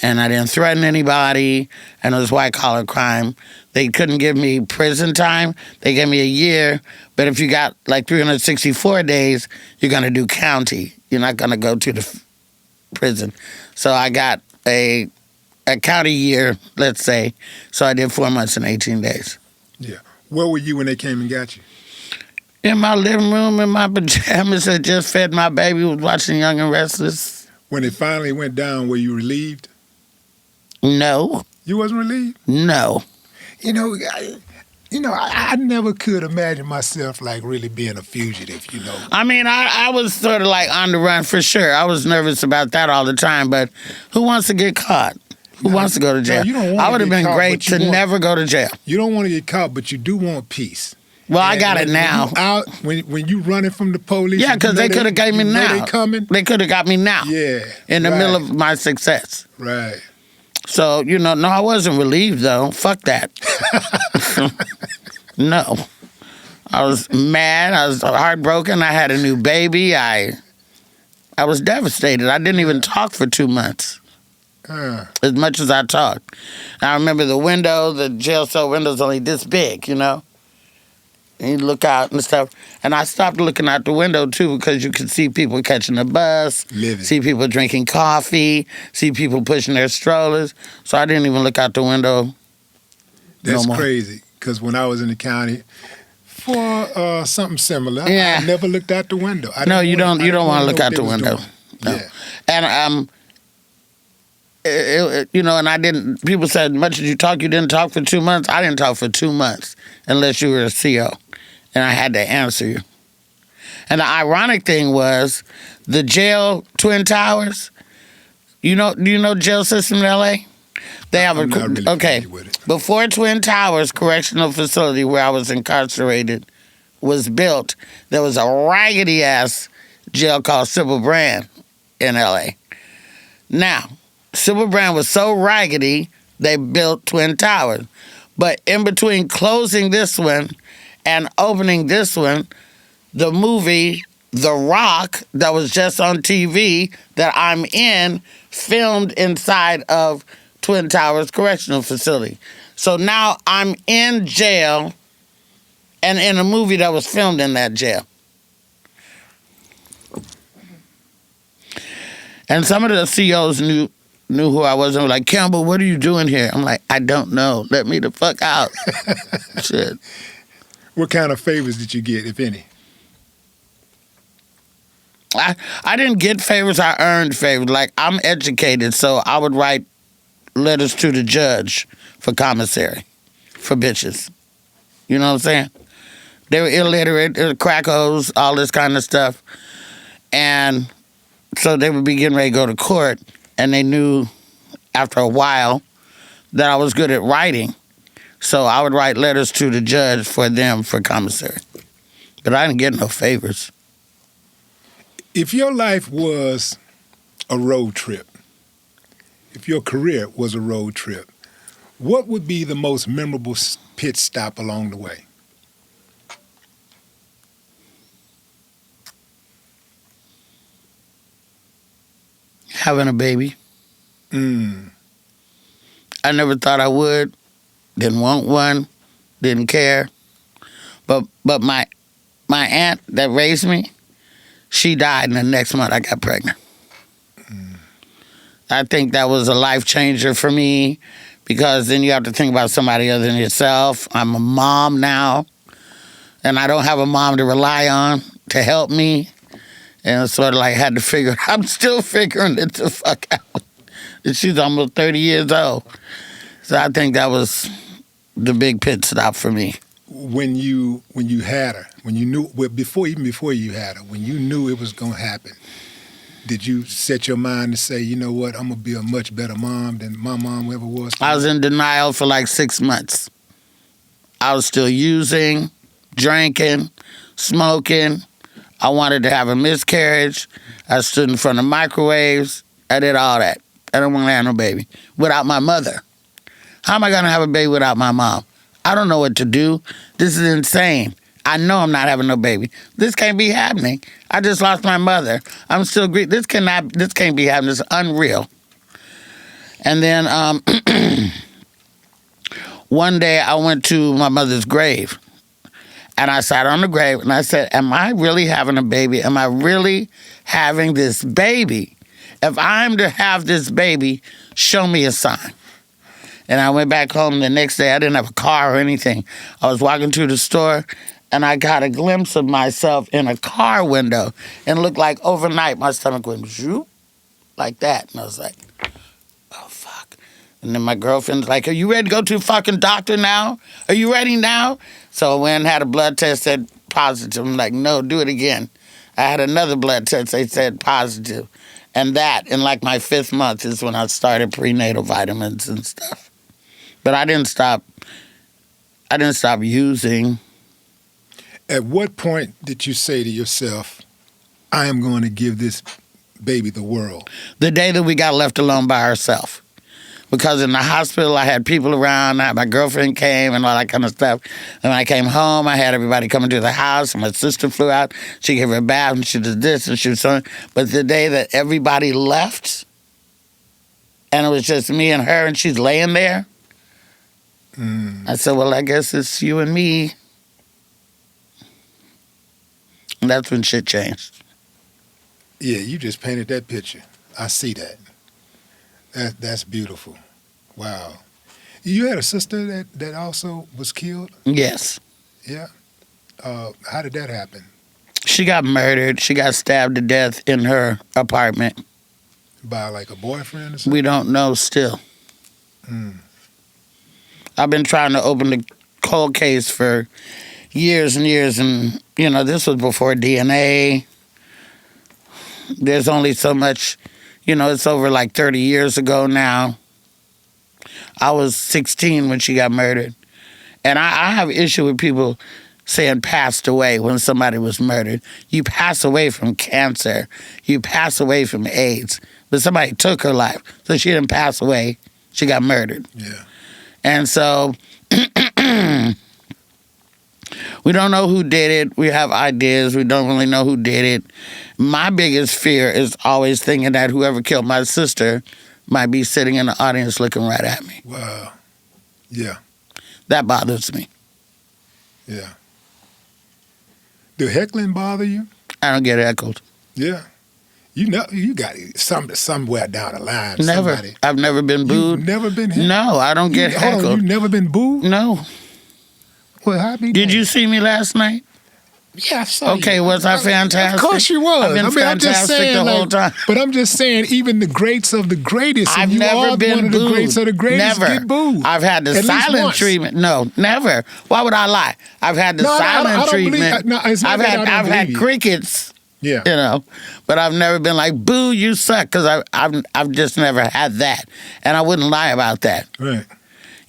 and I didn't threaten anybody and it was white-collar crime, they couldn't give me prison time. They gave me a year, but if you got like 364 days, you're going to do county. You're not going to go to the prison. So I got a county year, let's say. So I did 4 months and 18 days. Yeah. Where were you when they came and got you? In my living room, in my pajamas, I just fed my baby, was watching Young and Restless. When it finally went down, were you relieved? No. You wasn't relieved? No. I never could imagine myself like really being a fugitive, I mean, I was sort of like on the run for sure. I was nervous about that all the time, but who wants to get caught? Who wants to go to jail? I would have been great to never go to jail. You don't want to get caught, but you do want peace. Well, I got it now. When you running from the police. Yeah, because they could have got me now. They coming. They could have got me now. Yeah. In the middle of my success. Right. So, no, I wasn't relieved, though. Fuck that. No. I was mad. I was heartbroken. I had a new baby. I was devastated. I didn't even talk for 2 months. As much as I talked. I remember the jail cell window's only this big, And you look out and stuff. And I stopped looking out the window, too, because you could see people catching the bus, see people drinking coffee, see people pushing their strollers. So I didn't even look out the window That's no more. crazy. Because when I was in the county for something similar, Yeah. I never looked out the window. No, you don't want to look out the window. No. Yeah. And and I didn't. People said, "Much as you talk, you didn't talk for 2 months." I didn't talk for 2 months unless you were a CO, and I had to answer you. And the ironic thing was, the jail, Twin Towers. Do you know jail system in L.A.? They have I'm not really familiar with it. Before Twin Towers Correctional Facility, where I was incarcerated, was built, there was a raggedy ass jail called Civil Brand in L.A. Now, Civil Brand was so raggedy, they built Twin Towers. But in between closing this one and opening this one, the movie The Rock, that was just on TV, that I'm in, filmed inside of Twin Towers Correctional Facility. So now I'm in jail and in a movie that was filmed in that jail. And some of the CEOs knew who I was and were like, "Campbell, what are you doing here?" I'm like, "I don't know. Let me the fuck out." Shit. What kind of favors did you get, if any? I didn't get favors. I earned favors. Like, I'm educated, so I would write letters to the judge for commissary for bitches. You know what I'm saying? They were illiterate, they were crackos, all this kind of stuff. And so they would be getting ready to go to court, and they knew after a while that I was good at writing. So I would write letters to the judge for them for commissary. But I didn't get no favors. If your life was a road trip, if your career was a road trip, what would be the most memorable pit stop along the way? Having a baby. I never thought I would. Didn't want one. Didn't care. But my aunt that raised me, she died, and the next month I got pregnant. I think that was a life changer for me, because then you have to think about somebody other than yourself. I'm a mom now, and I don't have a mom to rely on to help me. And it's sort of like I had to figure, I'm still figuring it the fuck out. And she's almost 30 years old. So I think that was the big pit stop for me. When you had her, when you knew, before you had her, when you knew it was going to happen, did you set your mind to say, you know what, I'm going to be a much better mom than my mom ever was? I was in denial for like 6 months. I was still using, drinking, smoking. I wanted to have a miscarriage. I stood in front of microwaves. I did all that. I don't want to have no baby without my mother. How am I going to have a baby without my mom? I don't know what to do. This is insane. I know I'm not having no baby. This can't be happening. I just lost my mother. I'm still grieving. This can't be happening. It's unreal. And then one day I went to my mother's grave. And I sat on the grave and I said, am I really having a baby? Am I really having this baby? If I'm to have this baby, show me a sign. And I went back home the next day. I didn't have a car or anything. I was walking through the store, and I got a glimpse of myself in a car window. And it looked like overnight my stomach went zoop, like that. And I was like, oh, fuck. And then my girlfriend's like, are you ready to go to a fucking doctor now? Are you ready now? So I went and had a blood test, said positive. I'm like, no, do it again. I had another blood test, they said positive. And that, in like my 5th month, is when I started prenatal vitamins and stuff. But I didn't stop using. At what point did you say to yourself, I am going to give this baby the world? The day that we got left alone by ourselves. Because in the hospital, I had people around. My girlfriend came and all that kind of stuff. And when I came home, I had everybody coming to the house. And my sister flew out. She gave her a bath, and she did this, and she was so. But the day that everybody left, and it was just me and her, and she's laying there, I said, well, I guess it's you and me. And that's when shit changed. Yeah, you just painted that picture. I see that. That's beautiful. Wow. You had a sister that also was killed? Yes. Yeah. How did that happen? She got murdered. She got stabbed to death in her apartment. By like a boyfriend or something? We don't know still. I've been trying to open the cold case for years and years, and, this was before DNA. There's only so much, it's over like 30 years ago now. I was 16 when she got murdered. And I have issue with people saying passed away when somebody was murdered. You pass away from cancer. You pass away from AIDS. But somebody took her life. So she didn't pass away. She got murdered. Yeah. And so we don't know who did it. We have ideas. We don't really know who did it. My biggest fear is always thinking that whoever killed my sister might be sitting in the audience looking right at me. Wow. Yeah. That bothers me. Yeah. Do heckling bother you? I don't get heckled. Yeah. You got it somewhere down the line. Never. Somebody. I've never been booed. You've never been heckled? No, I don't get heckled. Hold on, you've never been booed? No. Well, how be Did that? you see me last night? Yeah, I saw Okay, you. was I fantastic? Of course you was. I've been I'm just fantastic saying, the whole time. But I'm just saying, even the greats of the greatest, I've and you never are been one of booed. the greats of the greatest, Never. get booed. I've had the At least silent once. treatment. No, never. Why would I lie? I've had the No, I silent don't believe- treatment. no, it's not I've that I had don't I've had believe you. crickets. Yeah. But I've never been like, boo, you suck, because I've just never had that, and I wouldn't lie about that. Right.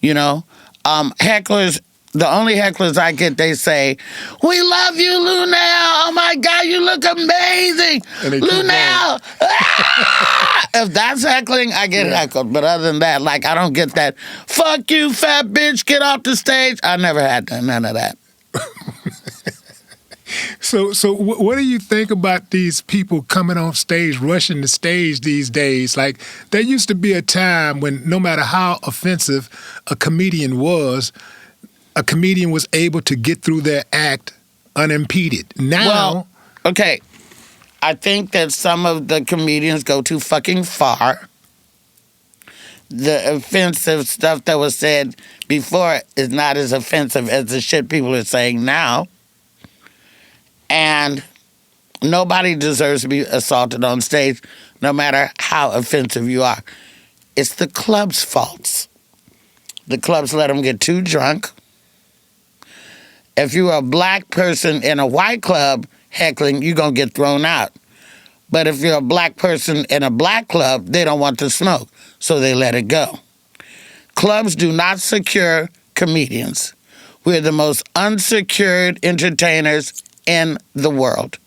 Hecklers. The only hecklers I get, they say, "We love you, Luenell. Oh my God, you look amazing, And they keep Luenell." Ah! If that's heckling, I get heckled. But other than that, like, I don't get that. Fuck you, fat bitch. Get off the stage. I never had none of that. So what do you think about these people coming on stage, rushing the stage these days? Like, there used to be a time when no matter how offensive a comedian was able to get through their act unimpeded. Now, Well, okay. I think that some of the comedians go too fucking far. The offensive stuff that was said before is not as offensive as the shit people are saying now. And nobody deserves to be assaulted on stage, no matter how offensive you are. It's the club's faults. The clubs let them get too drunk. If you're a black person in a white club heckling, you're going to get thrown out. But if you're a black person in a black club, they don't want the smoke, so they let it go. Clubs do not secure comedians. We're the most unsecured entertainers in the world.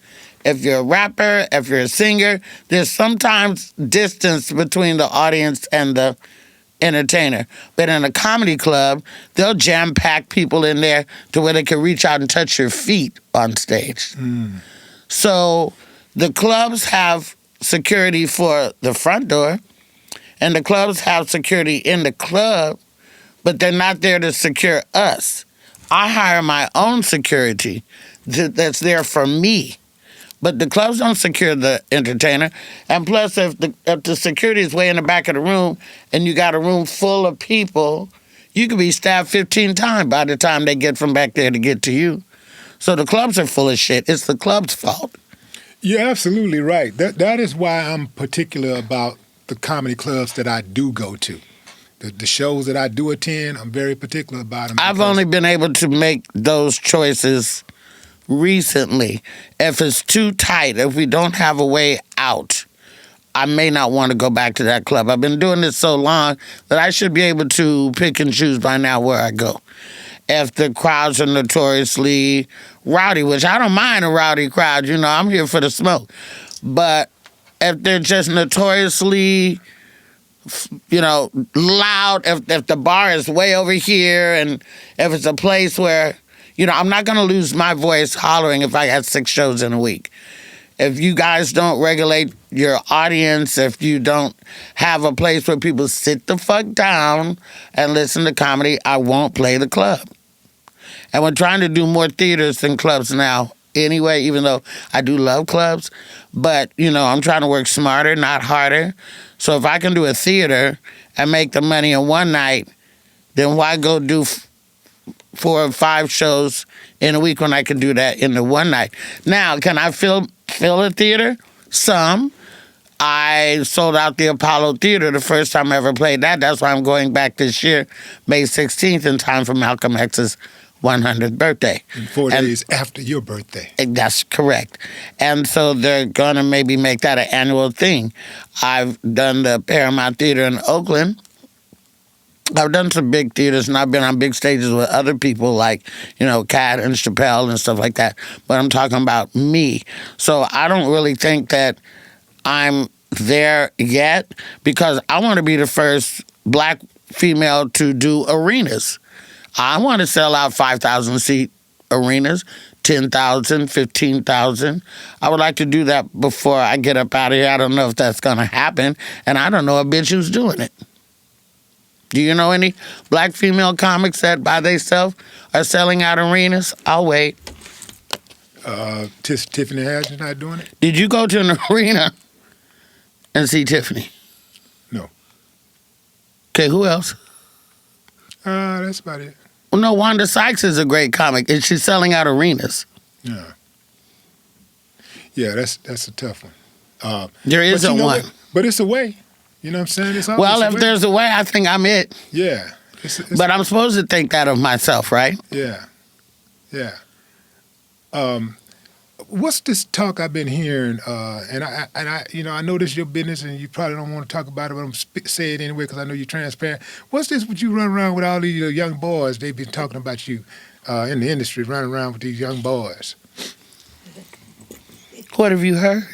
If you're a rapper, if you're a singer, there's sometimes distance between the audience and the entertainer. But in a comedy club, they'll jam-pack people in there to where they can reach out and touch your feet on stage. So the clubs have security for the front door, and the clubs have security in the club, but they're not there to secure us. I hire my own security that's there for me. But the clubs don't secure the entertainer. And plus, if the security is way in the back of the room and you got a room full of people, you could be stabbed 15 times by the time they get from back there to get to you. So the clubs are full of shit. It's the club's fault. you're absolutely right. That is why I'm particular about the comedy clubs that I do go to. The shows that I do attend, I'm very particular about them. I've only been able to make those choices recently. If it's too tight, if we don't have a way out, I may not want to go back to that club. I've been doing this so long that I should be able to pick and choose by now where I go. If the crowds are notoriously rowdy, which I don't mind a rowdy crowd, I'm here for the smoke. But if they're just notoriously, loud, if the bar is way over here, and if it's a place where, I'm not going to lose my voice hollering if I had 6 shows in a week. If you guys don't regulate your audience, if you don't have a place where people sit the fuck down and listen to comedy, I won't play the club. And we're trying to do more theaters than clubs now anyway, even though I do love clubs. But, I'm trying to work smarter, not harder. So if I can do a theater and make the money in one night then why go do 4 or 5 shows in a week when I can do that in the one night? Now, can I fill a theater? Some. I sold out the Apollo Theater the first time I ever played that. That's why I'm going back this year, May 16th, in time for Malcolm X's 100th birthday. And 4 days after your birthday. That's correct. And so they're going to maybe make that an annual thing. I've done the Paramount Theater in Oakland. I've done some big theaters, and I've been on big stages with other people like, Cat and Chapelle and stuff like that. But I'm talking about me. So I don't really think that I'm there yet, because I want to be the first black female to do arenas. I want to sell out 5,000-seat arenas, 10,000, 15,000. I would like to do that before I get up out of here. I don't know if that's going to happen, and I don't know a bitch who's doing it. Do you know any black female comics that by themselves are selling out arenas? I'll wait. Tiffany Haddish not doing it? Did you go to an arena and see Tiffany? No. Okay, who else? That's about it. Well, no, Wanda Sykes is a great comic, and she's selling out arenas. Yeah. Yeah, that's a tough one. There isn't one. But it's a way. You know what I'm saying? It's well, if there's a way, I think I'm it. Yeah. But I'm supposed to think that of myself, right? Yeah. Yeah. What's this talk I've been hearing? And I know this is your business, and you probably don't want to talk about it, but I'm say it anyway because I know you're transparent. What's this? What you run around with all these young boys? They've been talking about you in the industry, running around with these young boys. What have you heard?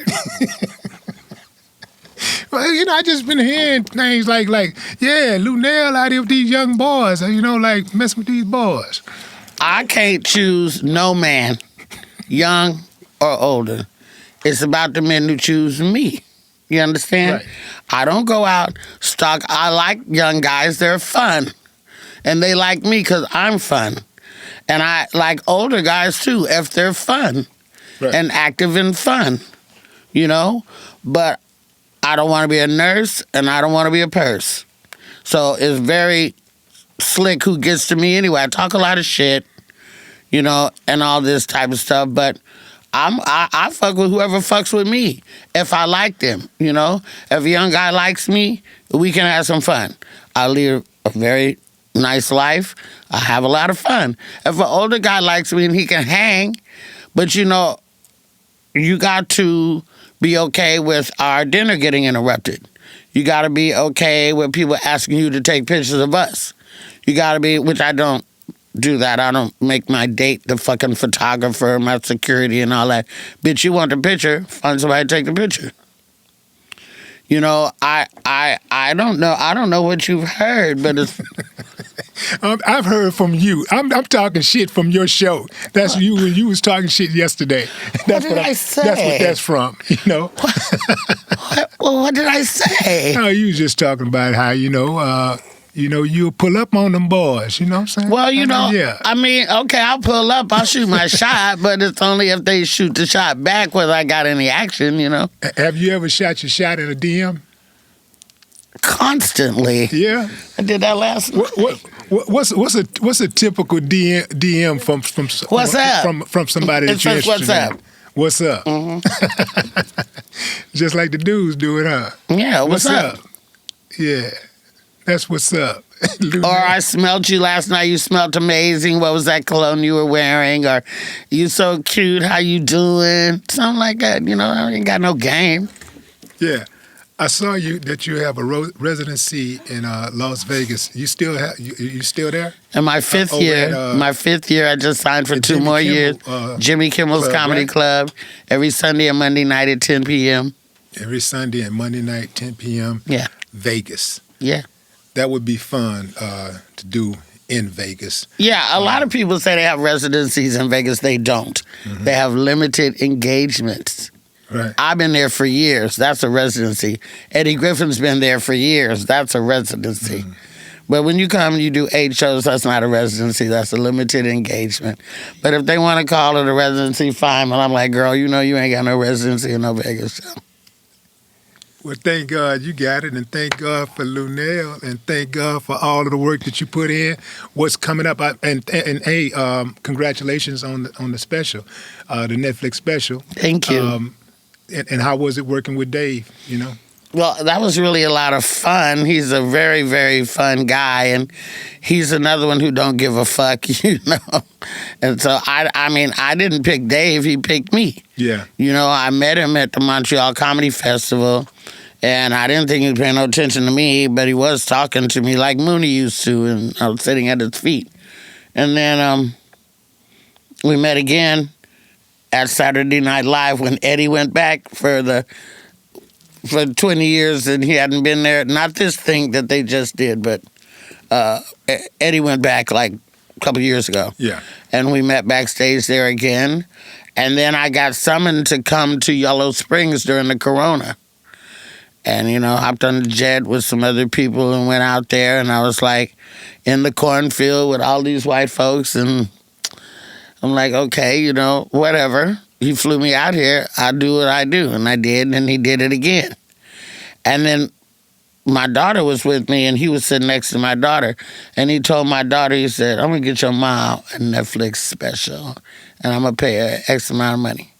Well, I just been hearing things like, Luenell out here with these young boys, like messing with these boys. I can't choose no man, young or older. It's about the men who choose me. You understand? Right. I don't go out, stalk. I like young guys. They're fun. And they like me because I'm fun. And I like older guys, too, if they're fun and active and fun, But I don't want to be a nurse, and I don't want to be a purse. So it's very slick who gets to me anyway. I talk a lot of shit, and all this type of stuff, but I fuck with whoever fucks with me if I like them, If a young guy likes me, we can have some fun. I lead a very nice life. I have a lot of fun. If an older guy likes me and he can hang, but you got to be okay with our dinner getting interrupted. You got to be okay with people asking you to take pictures of us. You got to be, which I don't do that. I don't make my date the fucking photographer, my security and all that. Bitch, you want the picture, find somebody to take the picture. I don't know. I don't know what you've heard, but it's... I've heard from you. I'm talking shit from your show. That's you when you was talking shit yesterday. That's what did I say? That's what that's from, What did I say? No, you was just talking about how, you'll pull up on them boys, you know what I'm saying? Well, yeah. Okay, I'll pull up, I'll shoot my shot, but it's only if they shoot the shot back whether I got any action, Have you ever shot your shot in a DM? Constantly. Yeah. I did that last night. What's a typical DM from What's up? From somebody that you're interested in? What's up? Mm-hmm. Just like the dudes do it, huh? Yeah, what's up? Yeah, that's what's up. Or I smelled you last night. You smelled amazing. What was that cologne you were wearing? Or you so cute. How you doing? Something like that. I ain't got no game. Yeah. I saw that you have a residency in Las Vegas. You still there? In my fifth year, I just signed for 2 more years. Jimmy Kimmel's Comedy Club, every Sunday and Monday night at 10 p.m. Every Sunday and Monday night, 10 p.m. Yeah. Vegas. Yeah. That would be fun to do in Vegas. Yeah, a lot of people say they have residencies in Vegas. They don't. Mm-hmm. They have limited engagements. Right. I've been there for years. That's a residency. Eddie Griffin's been there for years. That's a residency. Mm-hmm. But when you come and you do 8 shows, that's not a residency. That's a limited engagement. But if they want to call it a residency, fine. But I'm like, girl, you ain't got no residency in no Vegas show. Well, thank God you got it, and thank God for Luenell, and thank God for all of the work that you put in. What's coming up? And hey, congratulations on the special, the Netflix special. Thank you. And how was it working with Dave? You know. Well, that was really a lot of fun. He's a very, very fun guy, and he's another one who don't give a fuck, you know. And so, I mean, I didn't pick Dave. He picked me. Yeah. You know, I met him at the Montreal Comedy Festival, and I didn't think he was paying no attention to me, but he was talking to me like Mooney used to, and I was sitting at his feet. And then we met again at Saturday Night Live when Eddie went back for 20 years, and he hadn't been there. Not this thing that they just did, but Eddie went back like a couple years ago. Yeah. And we met backstage there again. And then I got summoned to come to Yellow Springs during the Corona. And, you know, hopped on the jet with some other people and went out there. And I was like in the cornfield with all these white folks. And I'm like, okay, you know, whatever. He flew me out here. I'll do what I do. And I did, and he did it again. And then my daughter was with me, and he was sitting next to my daughter. And he told my daughter, he said, I'm going to get your mom a Netflix special, and I'm going to pay her X amount of money.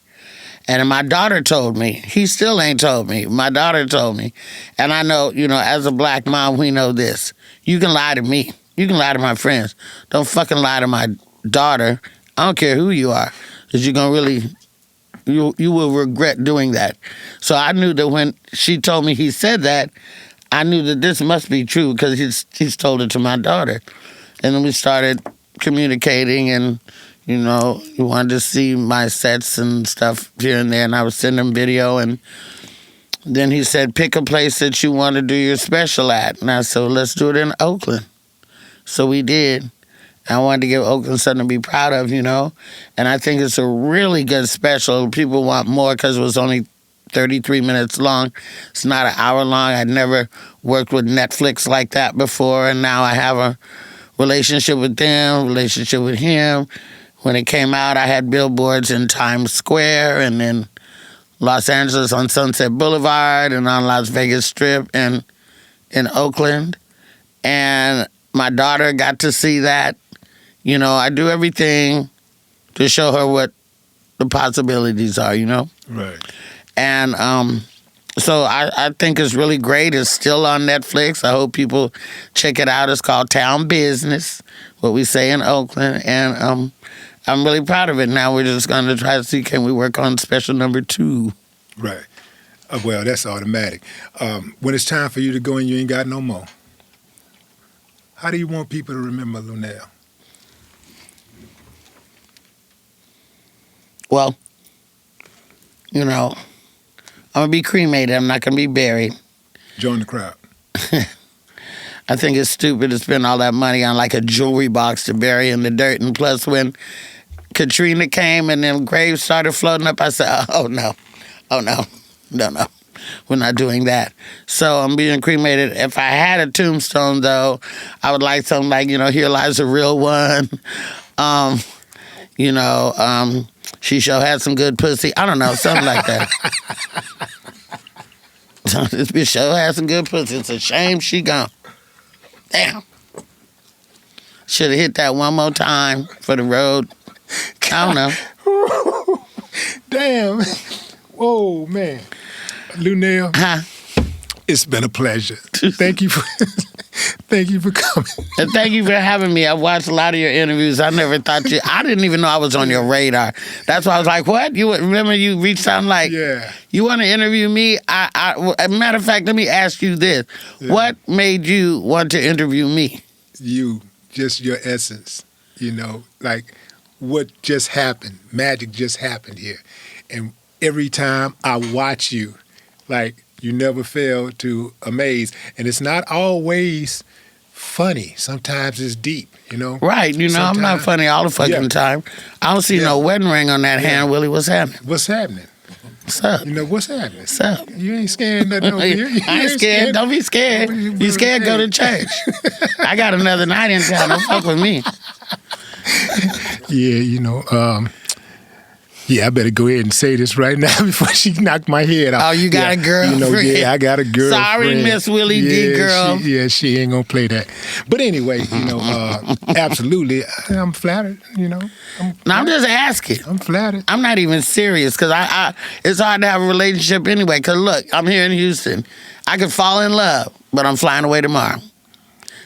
And my daughter told me. He still ain't told me. My daughter told me. And I know, you know, as a black mom, we know this. You can lie to me. You can lie to my friends. Don't fucking lie to my daughter. I don't care who you are, because you're going to really... You will regret doing that. So I knew that when she told me he said that, I knew that this must be true because he's told it to my daughter. And then we started communicating, and, you know, he wanted to see my sets and stuff here and there, and I was sending him video. And then he said, pick a place that you want to do your special at. And I said, well, let's do it in Oakland. So we did. I wanted to give Oakland something to be proud of, you know. And I think it's a really good special. People want more because it was only 33 minutes long. It's not an hour long. I'd never worked with Netflix like that before, and now I have a relationship with them, relationship with him. When it came out, I had billboards in Times Square and in Los Angeles on Sunset Boulevard and on Las Vegas Strip and in Oakland. And my daughter got to see that. You know, I do everything to show her what the possibilities are, you know? Right. And so I think it's really great. It's still on Netflix. I hope people check it out. It's called Town Business, what we say in Oakland. And I'm really proud of it. Now we're just going to try to see, can we work on special number 2? Right. Well, that's automatic. When it's time for you to go and you ain't got no more, how do you want people to remember Luenell? Well, you know, I'm going to be cremated. I'm not going to be buried. Join the crowd. I think it's stupid to spend all that money on like a jewelry box to bury in the dirt. And plus, when Katrina came and them graves started floating up, I said, oh, no. No. We're not doing that. So I'm being cremated. If I had a tombstone, though, I would like something like, you know, here lies a real one. She sure had some good pussy. I don't know, something like that. This bitch sure had some good pussy. It's a shame she gone. Damn. Should have hit that one more time for the road. I don't know. Damn. Whoa, man. Luenell, it's been a pleasure. Thank you for coming. And thank you for having me. I've watched a lot of your interviews. I never thought I didn't even know I was on your radar. That's why I was like, what? You remember you reached out and like, yeah. You want to interview me? As a matter of fact, let me ask you this. Yeah. What made you want to interview me? You, just your essence, you know, like what just happened. Magic just happened here. And every time I watch you, like, you never fail to amaze. And it's not always funny. Sometimes it's deep, you know? Right. You know, I'm not funny all the fucking time. I don't see no wedding ring on that hand, Willie. What's happening? What's happening? What's up? You know, what's happening? What's up? You ain't scared nothing over here. I ain't scared. Don't be scared. You scared, go to church. I got another night in town. Don't fuck with me. Yeah, you know, Yeah, I better go ahead and say this right now before she knocked my head off. Oh, you got a girlfriend? Yeah, I got a girlfriend. Sorry, Miss Willie D. girl. She ain't gonna play that. But anyway, absolutely, I'm flattered. I'm just asking. I'm flattered. I'm not even serious because it's hard to have a relationship anyway. Because look, I'm here in Houston. I could fall in love, but I'm flying away tomorrow.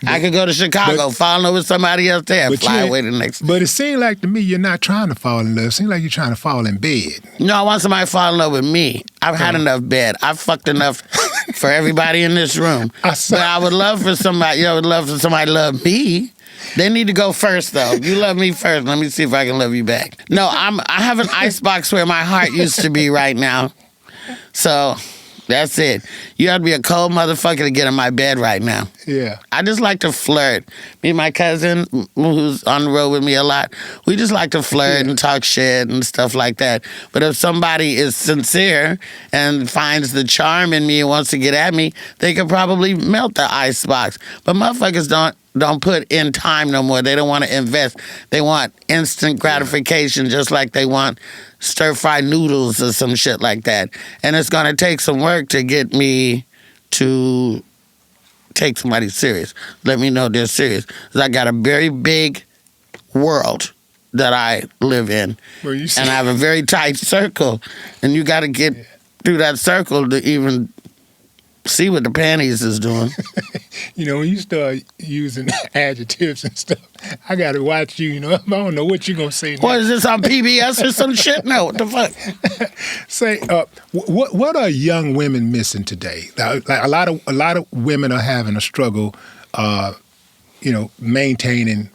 I could go to Chicago, fall in love with somebody else there, fly away the next day. But it seems like to me you're not trying to fall in love. It seems like you're trying to fall in bed. No, I want somebody to fall in love with me. I've had enough bed. I've fucked enough for everybody in this room. But I would love for somebody, to love me. They need to go first, though. You love me first. Let me see if I can love you back. No, I have an icebox where my heart used to be right now. So that's it. You have to be a cold motherfucker to get in my bed right now. Yeah. I just like to flirt. Me and my cousin, who's on the road with me a lot, we just like to flirt and talk shit and stuff like that. But if somebody is sincere and finds the charm in me and wants to get at me, they could probably melt the icebox. But motherfuckers don't put in time no more. They don't want to invest. They want instant gratification, just like they want stir-fried noodles or some shit like that. And it's going to take some work to get me to take somebody serious. Let me know they're serious. 'Cause I got a very big world that I live in. And I have a very tight circle. And you got to get through that circle to even see what the panties is doing. When you start using adjectives and stuff, I got to watch you. I don't know what you're going to say next. What is this, on PBS or some shit? No, what the fuck? Say, what are young women missing today? Like a lot of women are having a struggle, maintaining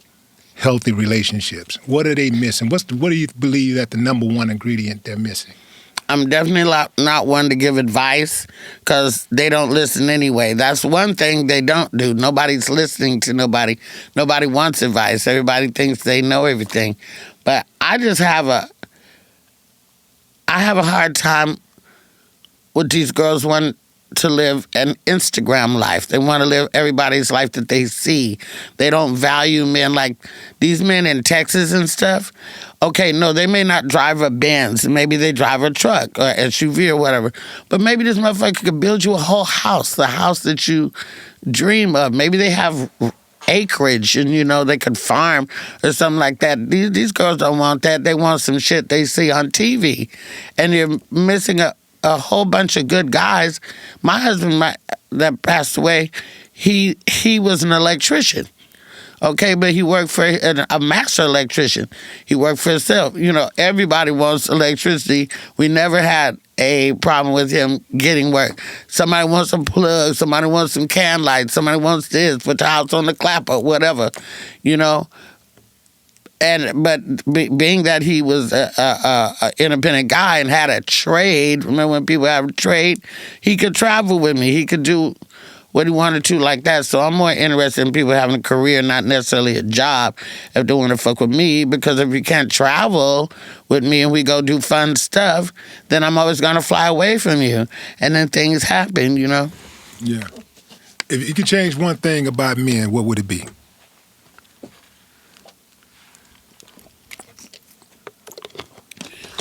healthy relationships. What are they missing? What do you believe that the number one ingredient they're missing? I'm definitely not one to give advice because they don't listen anyway. That's one thing they don't do. Nobody's listening to nobody. Nobody wants advice. Everybody thinks they know everything. But I just have a hard time with these girls wanting to live an Instagram life. They want to live everybody's life that they see. They don't value men like these men in Texas and stuff. Okay, no, they may not drive a Benz. Maybe they drive a truck or SUV or whatever. But maybe this motherfucker could build you a whole house, the house that you dream of. Maybe they have acreage and, they could farm or something like that. These girls don't want that. They want some shit they see on TV. And you're missing a whole bunch of good guys. My husband that passed away, he was an electrician. Okay, but he worked for a master electrician. He worked for himself. Everybody wants electricity. We never had a problem with him getting work. Somebody wants some plugs. Somebody wants some can lights. Somebody wants this. Put the house on the clapper, whatever. But being that he was a independent guy and had a trade, remember when people have a trade, he could travel with me. He could do what he wanted to like that. So I'm more interested in people having a career, not necessarily a job, if they want to fuck with me. Because if you can't travel with me and we go do fun stuff, then I'm always going to fly away from you. And then things happen, Yeah. If you could change one thing about men, what would it be?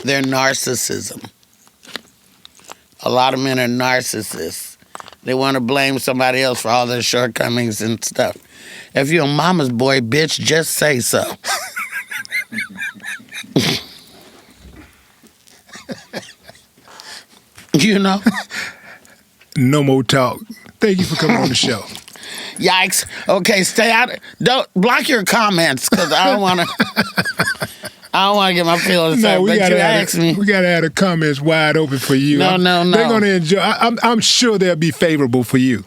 Their narcissism. A lot of men are narcissists. They want to blame somebody else for all their shortcomings and stuff. If you're a mama's boy, bitch, just say so. No more talk. Thank you for coming on the show. Yikes. Okay, stay out. Don't block your comments because I don't want to. I don't want to get my feelings hurt, but you asked me. We got to have the comments wide open for you. No. They're going to enjoy. I'm sure they'll be favorable for you.